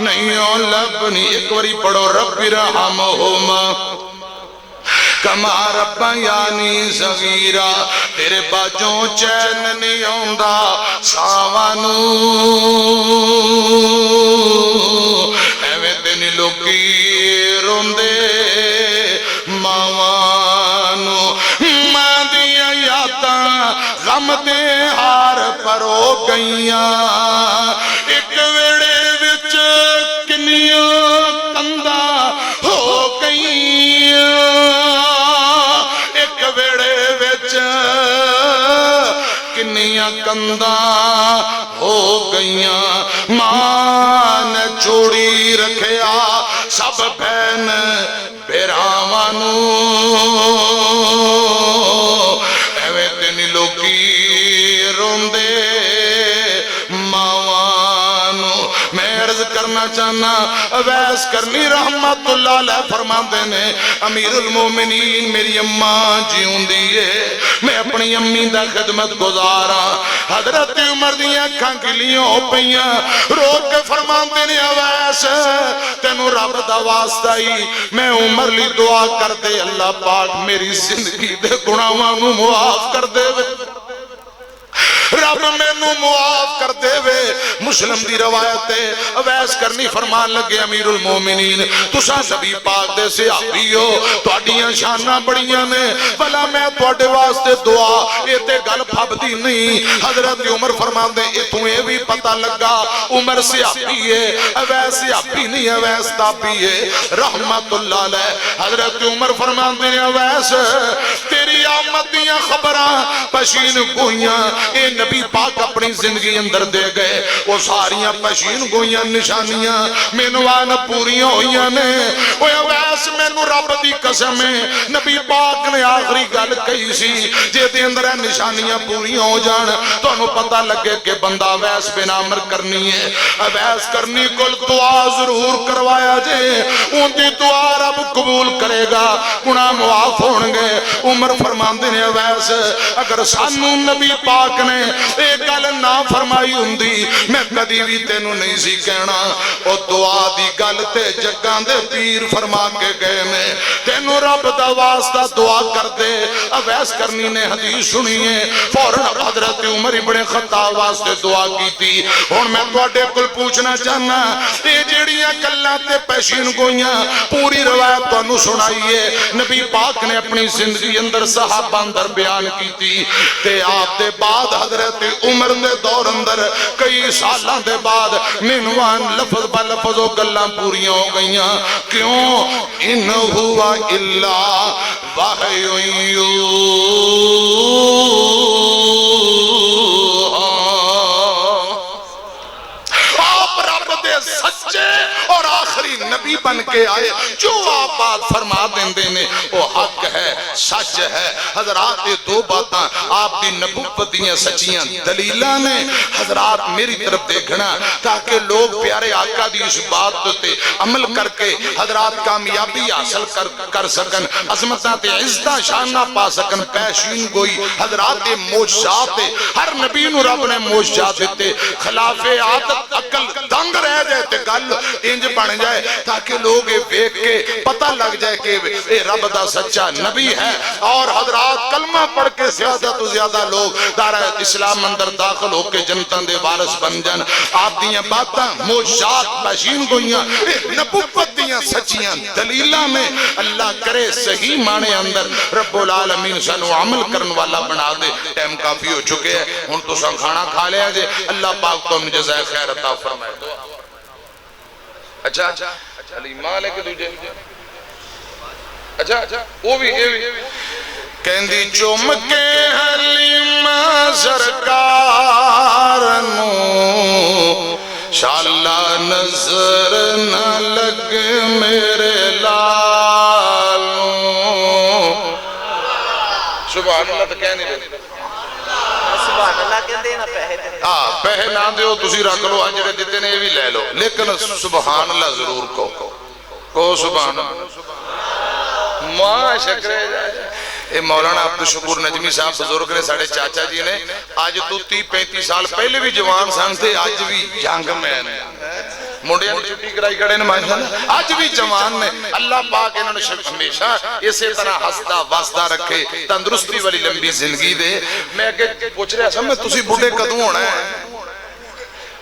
نہیں لبنی ایک وری پڑھو رب رحمہما کما ربیانی صغیرا تیرے باجوں چین نہیں آندا ساوانو ایویں تینی لوکی روندے ماوانو ماں دیا یاداں غم دے ہار پرو گئیاں ایک ویڑے وچ کنیاں کندہ ہو گئیاں ایک ویڑے وچ کنیاں کندہ ہو گئیاں ماں نے چھوڑی رکھیا سب بہن بیراوانو ایویں تینی لوکی روندے ماوانو میں عرض کرنا چاہنا ویس کرنی رحمت اللہ علیہ فرماندے نے امیر المومنین میری اماں جیون دیئے میں اپنی امی دا خدمت گزارا حضرت عمر دیاں کھاں کلیوں ہو پئیاں رو کے فرماندے نے ویس تینو رب دا واسطہ ہی میں عمر لی دعا کر دے اللہ پاک میری زندگی دے گناہاں نو معاف کر دے رب میں نو معاف کر دے وے مسلم دی روایت ہے اویس کرنی فرمان لگے امیر المومنین تسا نبی پاک دے صحابی ہو تواڈیاں شاناں بڑیاں نے بھلا میں تواڈے واسطے دعا اے تے گل پھبدی نہیں حضرت عمر فرمان دے اتوں اے بھی پتہ لگا عمر صحابی ہے اویس صحابی نہیں اویس تابعی ہے رحمت اللہ علیہ حضرت عمر فرمان دے اویس تیری آمد دیاں خبراں پشین گوئیاں اے نبی پاک اپنی زندگی اندر دے گئے وہ ساریاں پشین گوئیاں نشانیاں مینوان پوریاں ہوئیاں نے اوہ اویس مینو رب دی قسم ہے نبی پاک نے آخری گل کہی سی جے دے اندر نشانیاں پوریاں ہو جان تو انہوں پتہ لگے کہ بندہ اویس بن عامر کرنی ہے اویس کرنی کل دعا ضرور کروایا جے ان دی دعا رب قبول کرے گا گناہ معاف ہونگے عمر فرماندے نے اویس اگر سانو نبی پاک نے ایک گل نہ فرمائی ہوندی میں کدی بھی تینوں نہیں سی کہنا او دعا دی گل تے جگاں دے پیر فرما کے گئے نے تینوں رب دا واسطہ دعا کر دے اویس کرنی نے حدیث سنی ہے فوراً حضرت عمر ابن خطاب واسطے دعا کی تھی ہن میں تواڈے کول پوچھنا چاہنا اے جیڑیاں گلاں تے پیشین گوئیاں پوری روایت تانوں سنائی ہے نبی پاک نے اپنی زندگی اندر صحابہ اندر بیان کی تھی تے آپ دے بعد حضرت عمر دے دور اندر کئی سالاں دے بعد منوان لفظ با لفظ و گلاں پوریاں ہو گئیاں کیوں ان ہوا الا وحی آپ رب دے سچے اور آخری نبی بن کے آئے جو آپ بات فرما دیندے نے وہ حق ہے سچ ہے حضرات یہ دو باتاں آپ دی نبوت دیاں سچیاں دلیلہ نے حضرات میری طرف دیکھنا تاکہ لوگ پیارے آقا دی اس بات تے عمل کر کے حضرات کامیابی حاصل کر سکن عظمتات عزتہ شانہ پا سکن پیشین گوئی حضرات موجزات ہر نبی نو رب نے موجزات دیتے خلاف عادت عقل دنگ رہ جائے تے گل انج بن جائے تاکہ لوگ دیکھ کے پتہ لگ جائے کہ اے رب دا سچا نبی ہے اور حضرات کلمہ پڑھ کے زیادہ تو زیادہ لوگ دارہ اسلام اندر داخل ہو کے جنتاں دے وارث بن جان آپ دیاں باتاں موجزات پیشین گوئیاں نبوت دیاں سچیاں دلیلہ میں اللہ کرے صحیح معنی اندر رب العالمین سنو عمل کرن والا بنا دے ٹائم کافی ہو چکے ہیں ہن تو سن کھانا کھا لیا جے اللہ پاک تو ہم جزائے خیر عطا فرمائے دو اچھا علی ماں لے کے تجھے اچھا وہ بھی کہندی چوم کے حلیمہ سرکار نو شالا نظر نہ لگ میرے لال نو سبحان اللہ تو کہہ نہیں رہے سبحان اللہ کہندے نا پیسے نہ دیو تسی رکھ لو جڑے دیتے نے یہ بھی لے لو لیکن سبحان اللہ ضرور کہو سبحان اللہ ماں شکرے جائے اے مولانا عبدالشکور نجمی صاحب بزرگ نے ساڑھے چاچا جی نے آج تو 30-35 سال پہلے بھی جوان سان تھے آج بھی جنگ میں منڈیاں نے چھٹی کرائی کھڑے نے ماشاءاللہ آج بھی جوان نے اللہ پاک انہوں نے ہمیشہ اسی طرح ہستا واسطہ رکھے تندرستی والی لمبی زندگی دے میں کہ پوچھ رہا سا میں تسی بڑھے قدوں ہونا ہے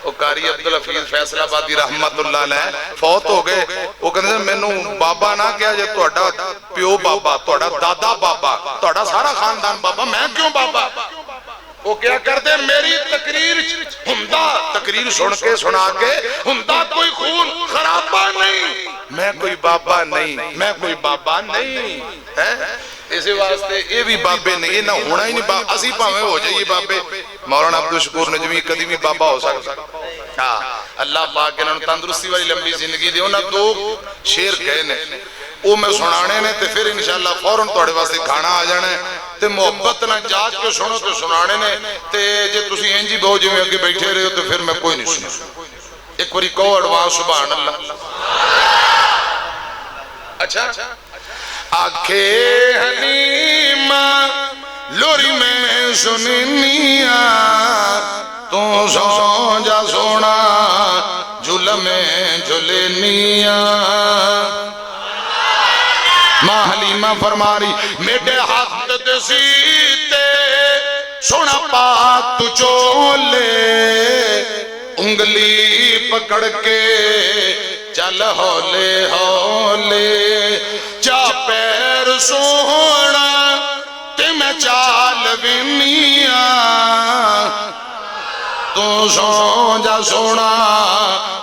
وہ قاری عبدالحفیظ فیصل آبادی رحمت اللہ علیہ فوت ہو گئے وہ کہتے ہیں میں نو بابا نہ کیا جائے توڑا پیو بابا توڑا دادا بابا توڑا سارا خاندان بابا میں کیوں بابا وہ کیا کرتے ہیں میری تقریر ہمدہ تقریر سن کے سنا کے ہمدہ کوئی خون خرابہ نہیں میں کوئی بابا نہیں میں کوئی بابا نہیں اسی واسطے یہ بھی بابے نہیں یہ نہ ہونا ہی نہیں اسی پاہمیں ہو جائیے بابے مولانا عبدالشکور نجمی قدیمی بابا ہو سکتا اللہ پاک انہوں نے تندرستی والی لمبی زندگی دے انہوں نے 2 شیر کہنے وہ میں سنانے نے تے پھر انشاءاللہ فوراں توڑے واسطے کھانا آ جانا ہے تے محبت نہ جاج کے سنو تے سنانے نے تے جے تسی انجی بہو جو میں اگے بیٹھے رہے ہو تو پھر میں کوئی نہیں سنا ایک باری کہو اڈوانس سبحان اللہ اچھا آنکھے حلیمہ لوری میں سننیا تو سو جا سونا جھول میں جھولنیا ماں حلیمہ فرماری میٹے ہاتھ دسیتے سونا پاک تو چولے انگلی پکڑ کے چل ہولے ہولے چا پیر سونا تے میں چال بنیا تو سو جا سونا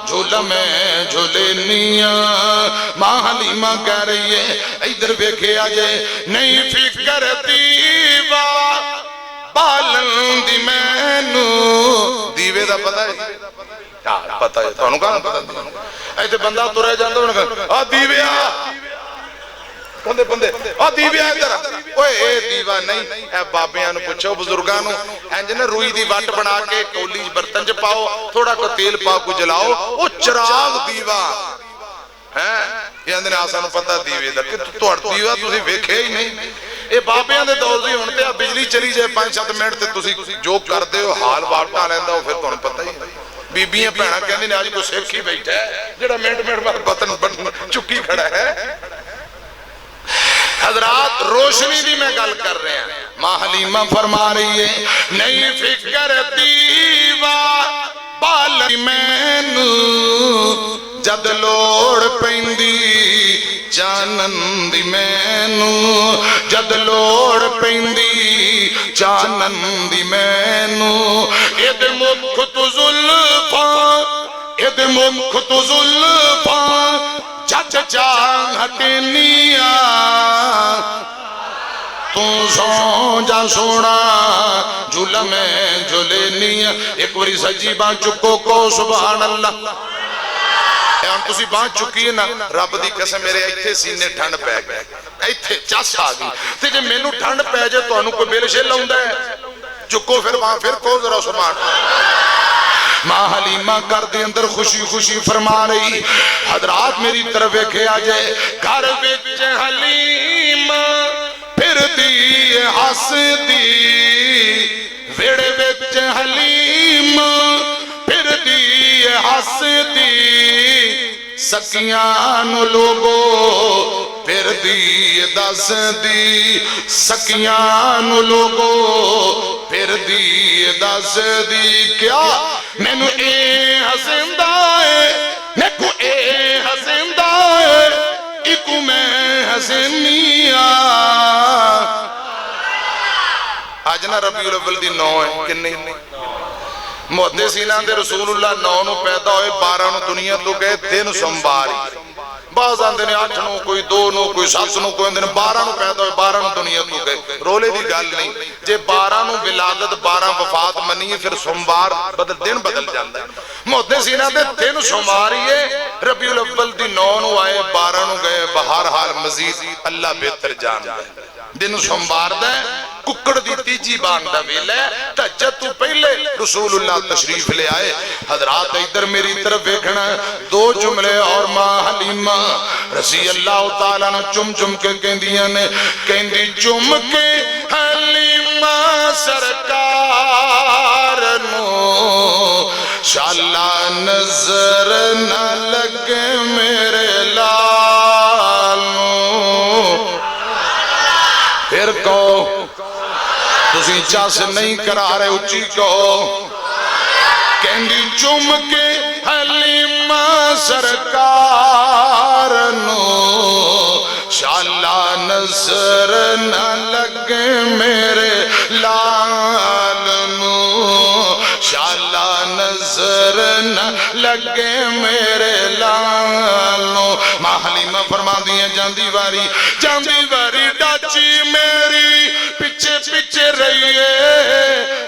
جھول میں جھولنیا ماں حلیمہ کہہ رہی ہے ادھر بیکھے آجے نہیں فکر دیوا بالن دی مینو دیوے دا پتہ ہے پتہ ہے تو انہوں کہاں پتہ ایتے بندہ تو رہ جاندہ انہوں کہا دیوے آ بندے بندے دیوے آئے در اے دیوہ نہیں اے بابیاں پوچھو بزرگانو انجنے روئی دی واٹ بنا کے کولی برتن جے پاؤ تھوڑا کو تیل پاؤ کو جلاؤ وہ چراغ دیوہ یہ اندھنے آسانو پتہ دیوے در کہ تو دیوہ تُسی ویکھے ہی نہیں اے بابیاں دے دور دی ہونے تے بجلی چلی جائے 5-7 منٹ تے تُسی جو کر دے ہو حال واٹا لیندہ ہو پھر تو انہیں پتہ ہی نہیں بیبیاں پہنا کہنے نے آج کو سیکھ ہی بیٹھا ہے جڑا منٹ بار بطن چکی کھڑا ہے حضرات روشنی بھی میں گل کر رہے ہیں ماں حلیمہ فرما رہی ہے نہیں فکر دیوا بالی مینو جد لوڑ پیندی چانن دی مینو جد لوڑ پیندی چانن دی مینو اید مکھ تو ظلفاں اید مکھ تو ظلفاں جد جان ہٹنیا تو سو جا سونا جھول میں جھولنیا ایک بری سجی بان چکو کو سبحان اللہ ہم تسی بان چکی ہے نا رب دی قسم میرے ایتھے سینے ٹھنڈ پہ گئے ایتھے چس آگئی تے جے میں نو ٹھنڈ پہ جائے تو انہوں کوئی بیل شیل لوندا ہے چکو پھر وہاں پھر کو ذرا سبحان ماں حلیمہ کر دے اندر خوشی خوشی فرما رہی حضرات میری طرف ایک آ جائے گھر بچ حلیمہ پھر دی ہس دی ویڑے بچ حلیمہ پھر دی ہس دی سکیان لوگو پھر دی دس دی سکیان لوگو پھر دی دس دی کیا میں نو اے حسندہ ہے میں کو اے حسندہ ہے ایکو میں حسنیہ آج نا ربیع الاول دی 9 ہے کہ نہیں محدثینہ دے رسول اللہ 9 نو پیدا ہوئے 12 نو دنیا تو گئے 3 سومواری بعض آندے نے 8 نو کوئی 2 نو کوئی 7 نو کوئی آندے نے 12 نو پیدا ہوئے 12 نو دنیا تو گئے رولے دی گل نہیں جے 12 نو ولادت 12 وفات منی پھر سوموار دن بدل جاندہ ہے محدثین دے دن شماریے ربیع الاول دی 9 نو آئے 12 نو گئے بہرحال مزید اللہ بہتر جان دن سوموار دا ککڑ دی تیجی باندہ ویلے تہجد تو پہلے رسول اللہ تشریف لے آئے حضرات ادھر میری طرف دیکھنا 2 جملے اور ماں حلیمہ رضی اللہ تعالیٰ نے چم چم کے کہندیاں نے کہندی چم کے حلیمہ سرکار نو شاءاللہ نظر نہ لگے میرے لال نو پھر کہو تسی چاس نہیں کرا رہے اچھی کہو کہندی چم کے حلیمہ سرکار نو شاءاللہ نظر نہ لگے میرے لال نو شاءاللہ نظر نہ لگے میرے لال نو ماں حلیمہ فرما دیا جاندی واری ڈاچی میری پچھے پچھے رہیے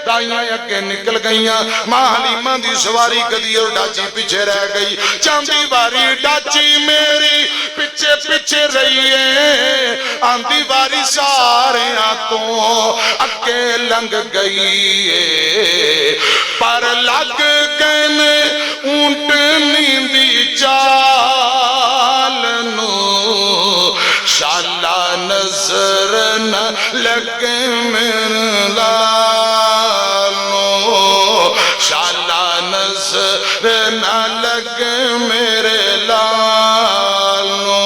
دائیاں یکے نکل گئیاں ماں حلیمہ دی سواری کدی اور ڈاچی پچھے رہ گئی چاندی واری ڈاچی میری پچھے پچھے رہیے آندی واری سارے آتوں اکے لنگ گئی پر لگ گئے اونٹ نیندی چال نو شاءاللہ نظر نہ لگے میرے لال نو شاءاللہ نظر نہ لگے میرے لال نو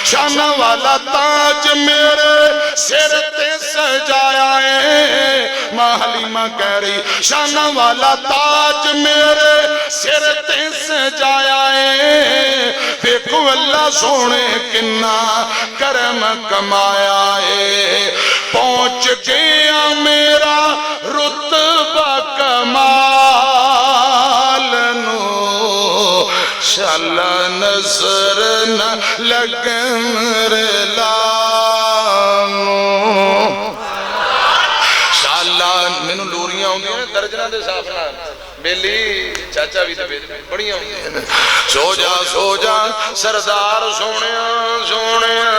شانہ والا تاج میرے سر تے سجایا ہے ماں حلیمہ کہہ رہی شانہ والا تاج میرے سر تے سجایا ہے دیکھو اللہ سونے کنا کرم کمایا ہے پہنچ گیا میرا رتبہ کمال نو شاءاللہ نظر نہ لگے میرے لال نو شاءاللہ میں نے لوریاں ہوں گی درجنہ دے سافنا بیلی چاچا بھی تے بڑیاں ہوں گی سو جا سردار سونے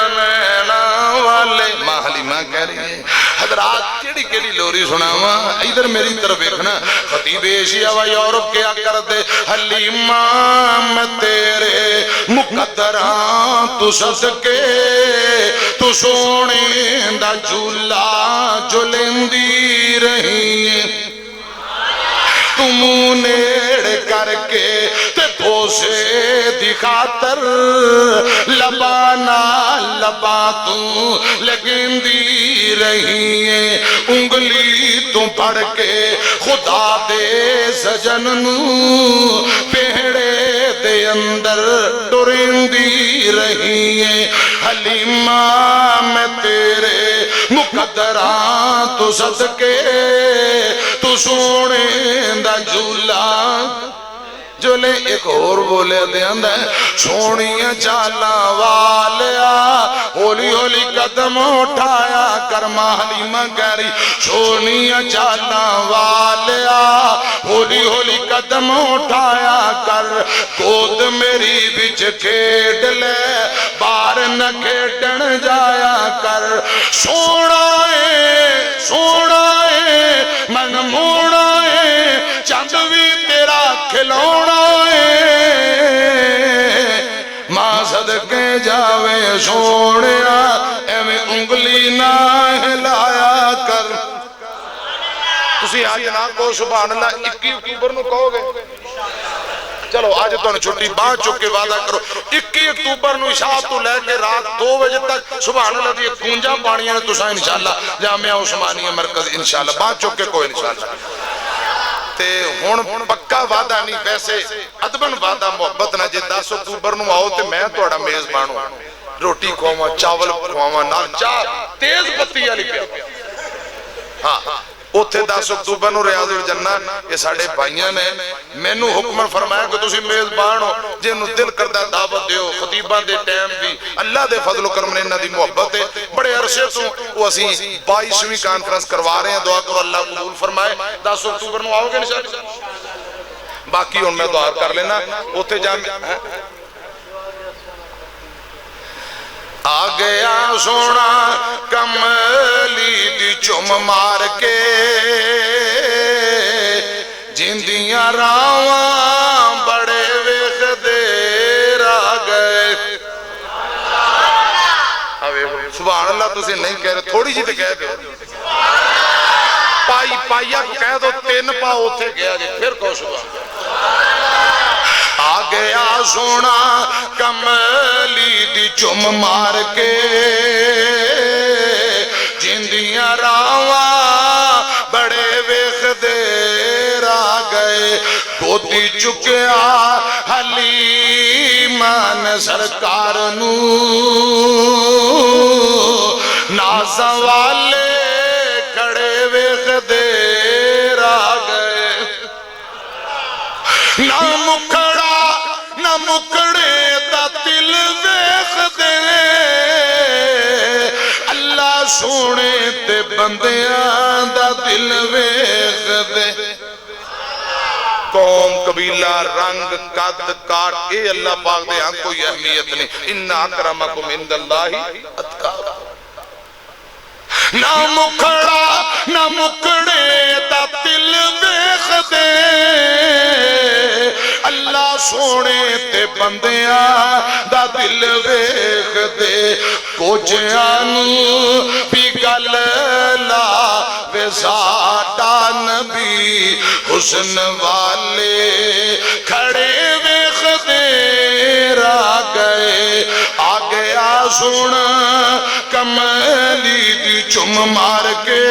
نینا والے ماں حلیمہ کہہ رہی ہے حضرات کیڑی لوری سناوا ادھر میری طرف دیکھنا خطیب ایشیا و یورپ کیا کر دے حلیمہ میں تیرے مقدران تو صدقے تو سونے دا جھولا جھولندی رہی ہے تم نیڑ کر کے تے پوسے دی خاطر لبانا لبا تو لگندی رہی ہے انگلی تو پڑھ کے خدا دے سجن نو پیڑے دے اندر ڈرندی رہی ہے حلیمہ میں تیرے مقدران تو صدقے تو سونے دا جھولا جھولے ایک اور بولے دیاندہ ہے سونیاں چالا والیا ہولی ہولی قدم اٹھایا کر ماں حلیمہ کہہ رہی سونیاں چالا والیا ہولی ہولی قدم اٹھایا کر گود میری بچ کھیڑ لے بار نہ کھیڑن جایا کر سونا ہے من موڑا ہے چند بھی تیرا کھلونا ہے ماں صدقے جاوے سوڑیا ایویں انگلی نہ ہلایا کر تسی آج نہ کو سبحان اللہ 21 اکتوبر نو کہو گے چلو آج تو نے چھٹی بات چکے وعدہ کرو 21 اکتوبر نو عشاء تو لے کے رات 2 بجے تک سبحان اللہ دی کونجا پانیاں نے تسا انشاءاللہ جامعہ عثمانیہ مرکز انشاءاللہ بات چکے کوئی انشاءاللہ تے ہون پکا وعدہ نہیں ویسے ادبن وعدہ محبت نہ جے 10 اکتوبر نو آؤ تے میں توڑا میز بانو روٹی کھواما چاول کھواما نال چاہ تیز پتی علی پیا ہاں اتھے 10 اکتوبر نو ریاض الجنہ یہ ساڑھے بھائیاں نے میں نو حکمر فرمایا کہ تسی میزبان ہو جنہوں دل کردہ دعوت دیو خطیبان دے ٹیم بھی اللہ دے فضل و کرم نے انہاں دی محبت ہے بڑے عرصے تو وہ اسی 22ویں کانفرنس کروا رہے ہیں دعا کرو اللہ قبول فرمائے 10 اکتوبر نو آؤ گے نشاءاللہ باقی ان میں دعا کر لینا اتھے جامع آ گیا سونا کملی دی چم مار کے جندیاں راواں بڑے ویخ دیر آ گئے سبحان اللہ تُسے نہیں کہہ رہے تھوڑی جی تے کہہ دو پائیا کو کہہ دو 3 پاؤ تھے گیا جی پھر کو سبحان آ گیا سونا کملی دی چم مار کے جندیاں راواں بڑے ویخ دیر آ گئے گودی چکیا حلیمان سرکار نو نازاں والے کھڑے ویخ دیر آ گئے نہ مکڑے دا دل ویخ دے اللہ سونے تے بندیاں دا دل ویخ دے قوم قبیلہ رنگ قد کاٹ اے اللہ پاک دے ہاں کوئی اہمیت نہیں ان اکرمکم عند اللہ اتقاکم نہ مکڑے دا دل ویخ دے اللہ سونے تے بندیاں دا دل ویخ دے کوجیاں بھی گل لا ویساٹا نبی حسن والے کھڑے ویخ دیر آ گئے آ گیا سن کملی دی چم مار کے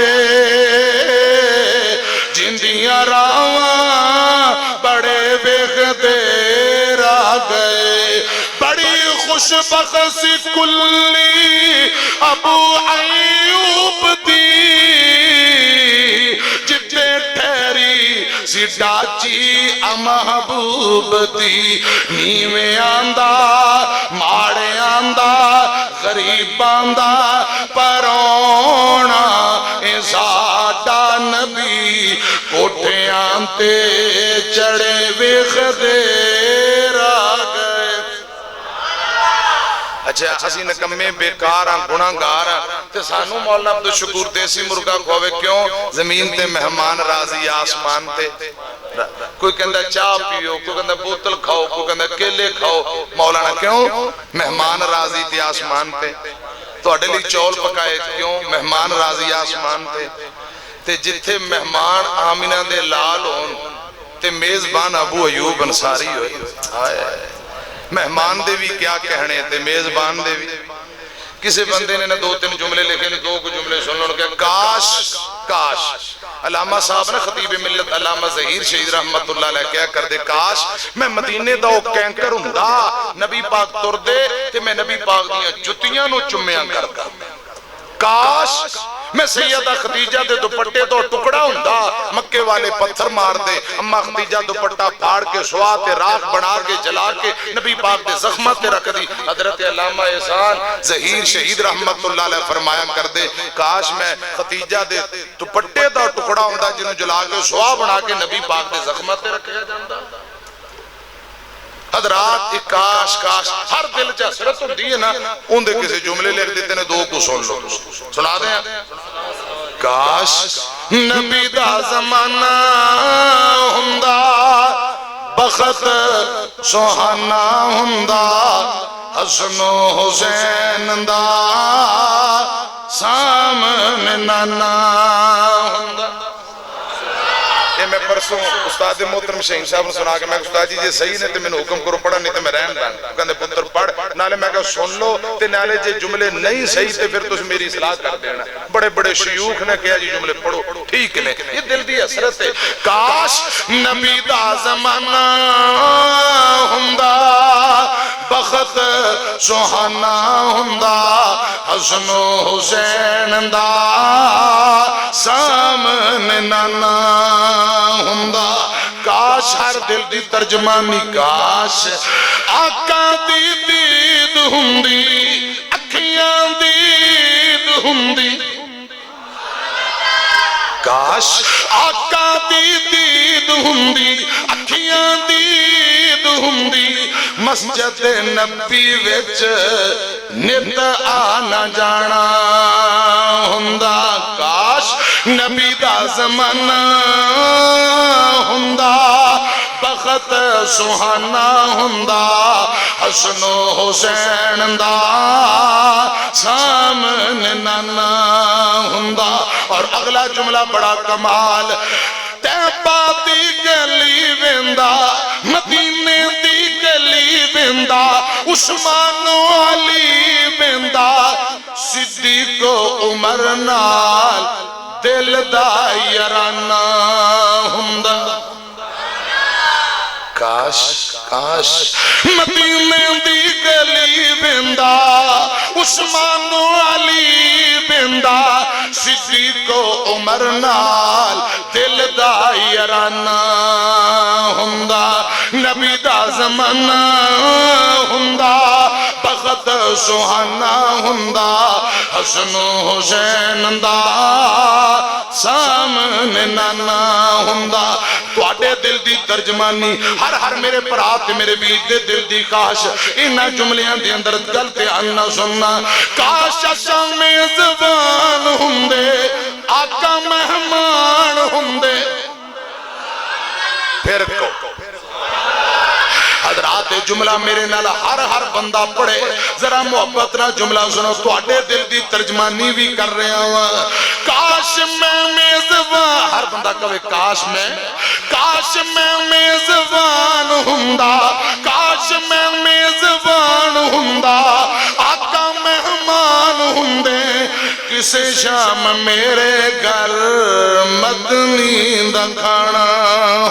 جندیاں راواں بڑے ویخ دیر آ گئے بڑی خوش بخصی کلی ابو ایوب دی جتے ٹھہری سی ڈاچی محبوب دی نیویں آندہ ماڑے آندہ غریب آندہ پرونا اے ساڈا نبی کوٹھے آنتے چڑے ویخ دیر آ گئے اچھا اسی نکمے بیکاراں گناہگاراں تے سانو مولانا عبدالشکور دیسی مرغا کھوے کیوں زمین تے مہمان راضی آسمان تے کوئی کہندہ چاہ پیو کوئی کہندہ بوتل کھاؤ کوئی کہندہ کیلے کھاؤ مولانا کیوں مہمان راضی تے آسمان تے تو اڈلی چول پکائے کیوں مہمان راضی آسمان تے جتھے مہمان آمینہ دے لال ہون تے میزبان ابو ایوب انصاری ہوئی مہمان دے بھی کیا کہنے تھے میزبان دے بھی کسی بندے نے 2-3 جملے لکھے نے 2 جملے سن لوں کہ کاش علامہ صاحب نے خطیب ملت علامہ ظہیر شہید رحمت اللہ علیہ کیا کر دے کاش میں مدینے دا کینکر ہوندا نبی پاک تر دے تے میں نبی پاک دیاں جتیاں نو چمیاں کردا کاش میں سیدہ خدیجہ دے دوپٹے تو ٹکڑا ہوندا مکے والے پتھر مار دے اما خدیجہ دوپٹا پھاڑ کے سوا تے راکھ بنا کے جلا کے نبی پاک دے زخمت تے رکھ دی حضرت علامہ احسان ظہیر شہید رحمت اللہ علیہ فرمایا کر دے کاش میں خدیجہ دے دوپٹے دا ٹکڑا ہوندا جنہوں جلا کے سوا بنا کے نبی پاک دے زخمت تے رکھیا جاندا حضرات کاش ہر دل چا حسرت ہوندی ہے نا ان دے کسی جملے لکھ دیتے نے 2 کو سن لو سنا دیں کاش نبی دا زمانہ ہوندا بخت سہانا ہوندا حسن و حسین دا سامنے نانا ہوندا یہ میں پرسوں استاد محترم شہین صاحب نے سنا کہ میں استاد جی صحیح نے تے میں حکم کرو پڑھا نہیں تے میں رہن دان کہندے پتر پڑھ نالے میں کہا سن لو تے نالے جے جملے نہیں صحیح تے پھر تسی میری اصلاح کر دینا بڑے بڑے شیوخ نے کہا جی جملے پڑھو ٹھیک نے یہ دل دی حسرت ہے کاش نبی دا زمانہ ہوندا بخت سہانا ہوندا حسن و حسین دا سامنے نانا ہوندا کاش ہر دل دی ترجمانی کاش آقا دی دید ہوندی اکھیاں دید ہوندی کاش آقا دی دید ہوندی اکھیاں دید ہوندی مسجد نبی وچ نت آنا جانا ہوندا کاش نبی دا زمانہ ہوندا بخت سہانا ہوندا حسن و حسین دا سامنے نانا ہوندا اور اگلا جملہ بڑا کمال تیبا دی گلی ویندا مدینے دی گلی ویندا عثمان و علی ویندا صدیق و عمر نال دل دا یارانہ ہوندا کاش کاش مدینے دی گلی ویندا عثمان و علی ویندا صدیق و عمر نال دل دا یارانہ ہوندا نبی دا زمانہ ہوندا بخت سہانا ہوندا حسن و حسین دا سامنے نانا ہوندا تواڈے دل دی ترجمانی ہر میرے پرات میرے بیت دے دل دی کاش انہاں جملیاں دے اندر گل تے آنا سننا کاش اساں میزبان ہوندے آقا مہمان ہوندے پھر کو حضرات جملہ میرے نال ہر بندہ پڑھے ذرا محبت نہ جملہ سنو تواڈے دل دی ترجمانی بھی کر رہے ہوں کاش میں میزبان ہر بندہ کہے کاش میں میزبان ہوندا کاش میں میزبان ہوندا آقا مہمان ہوندے کسے شام میرے گھر مدنی دا کھانا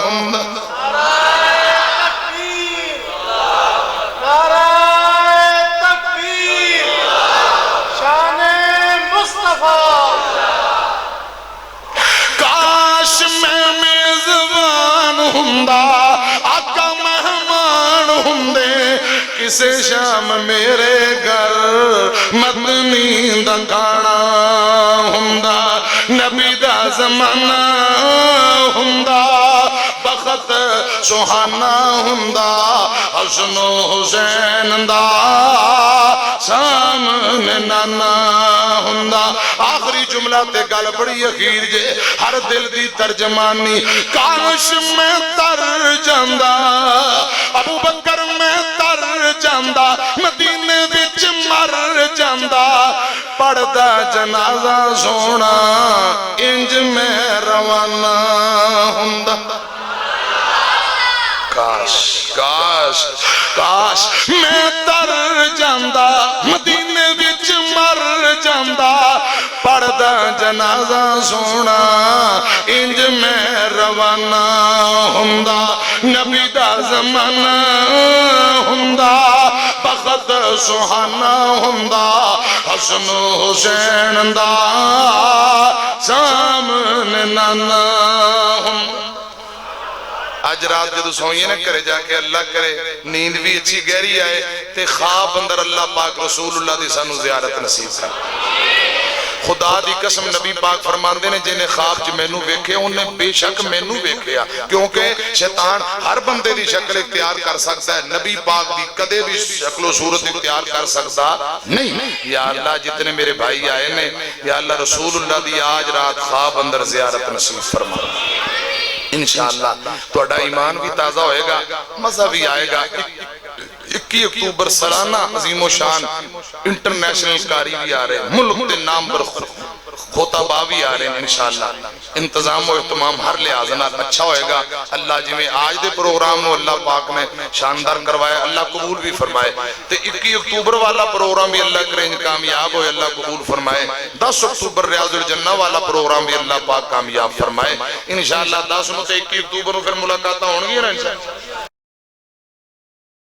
ہوندا آقا مہمان ہوندے کسے شام میرے گھر مدنی دا کھانا ہوندا نبی دا زمانہ ہوندا بخت سہانا ہوندا حسن و حسین دا سامنے نانا ہوندا آخری جملہ تے گل بڑی اخیر جے ہر دل دی ترجمانی کاش میں تر جاندا ابو بکر میں تر جاندا مدینے وچ مر جاندا پڑھدا جنازہ سونا انج میں روانہ ہوندا کاش کاش کاش میں تر جاندا مدینے وچ مر جاندا پڑھدا جنازہ سونا انج میں روانہ ہوندا نبی دا زمانہ ہوندا بخت سہانا ہوندا حسن و حسین دا سامنے نانا ہوندا آج رات جدو سوئیے نہ کرے جا کے اللہ کرے نیند بھی اچھی گہری آئے تے خواب اندر اللہ پاک رسول اللہ دی سانو زیارت نصیب کر خدا دی قسم نبی پاک فرماندے نے جنہیں خواب جو میں نو ویکھے انہیں بے شک میں نو ویکھیا کیونکہ شیطان ہر بندے دی شکل اختیار کر سکتا ہے نبی پاک دی کدے بھی شکل و صورت اختیار کر سکتا نہیں یا اللہ جتنے میرے بھائی آئے نے یا اللہ رسول اللہ دی آج رات خواب اندر زیارت نصیب فرما انشاءاللہ توڑا ایمان بھی تازہ ہوئے گا مزہ بھی آئے گا 21 اکتوبر سالانہ عظیم و شان انٹرنیشنل کاری بھی آ رہے ہیں ملک دے نام پر خطبہ بھی آ رہے ہیں انشاءاللہ انتظام و اہتمام ہر لحاظنا اچھا ہوئے گا اللہ جی میں آج دے پروگرام میں اللہ پاک نے شاندار کروائے اللہ قبول بھی فرمائے تے 21 اکتوبر والا پروگرام بھی اللہ کریں کامیاب ہوئے اللہ قبول فرمائے 10 اکتوبر ریاض الجنہ والا پروگرام بھی اللہ پاک کامیاب فرمائے انشاءاللہ 10 نو تے 21 اکتوبر پھر ملاقاتہ ہونگی نا انشاءاللہ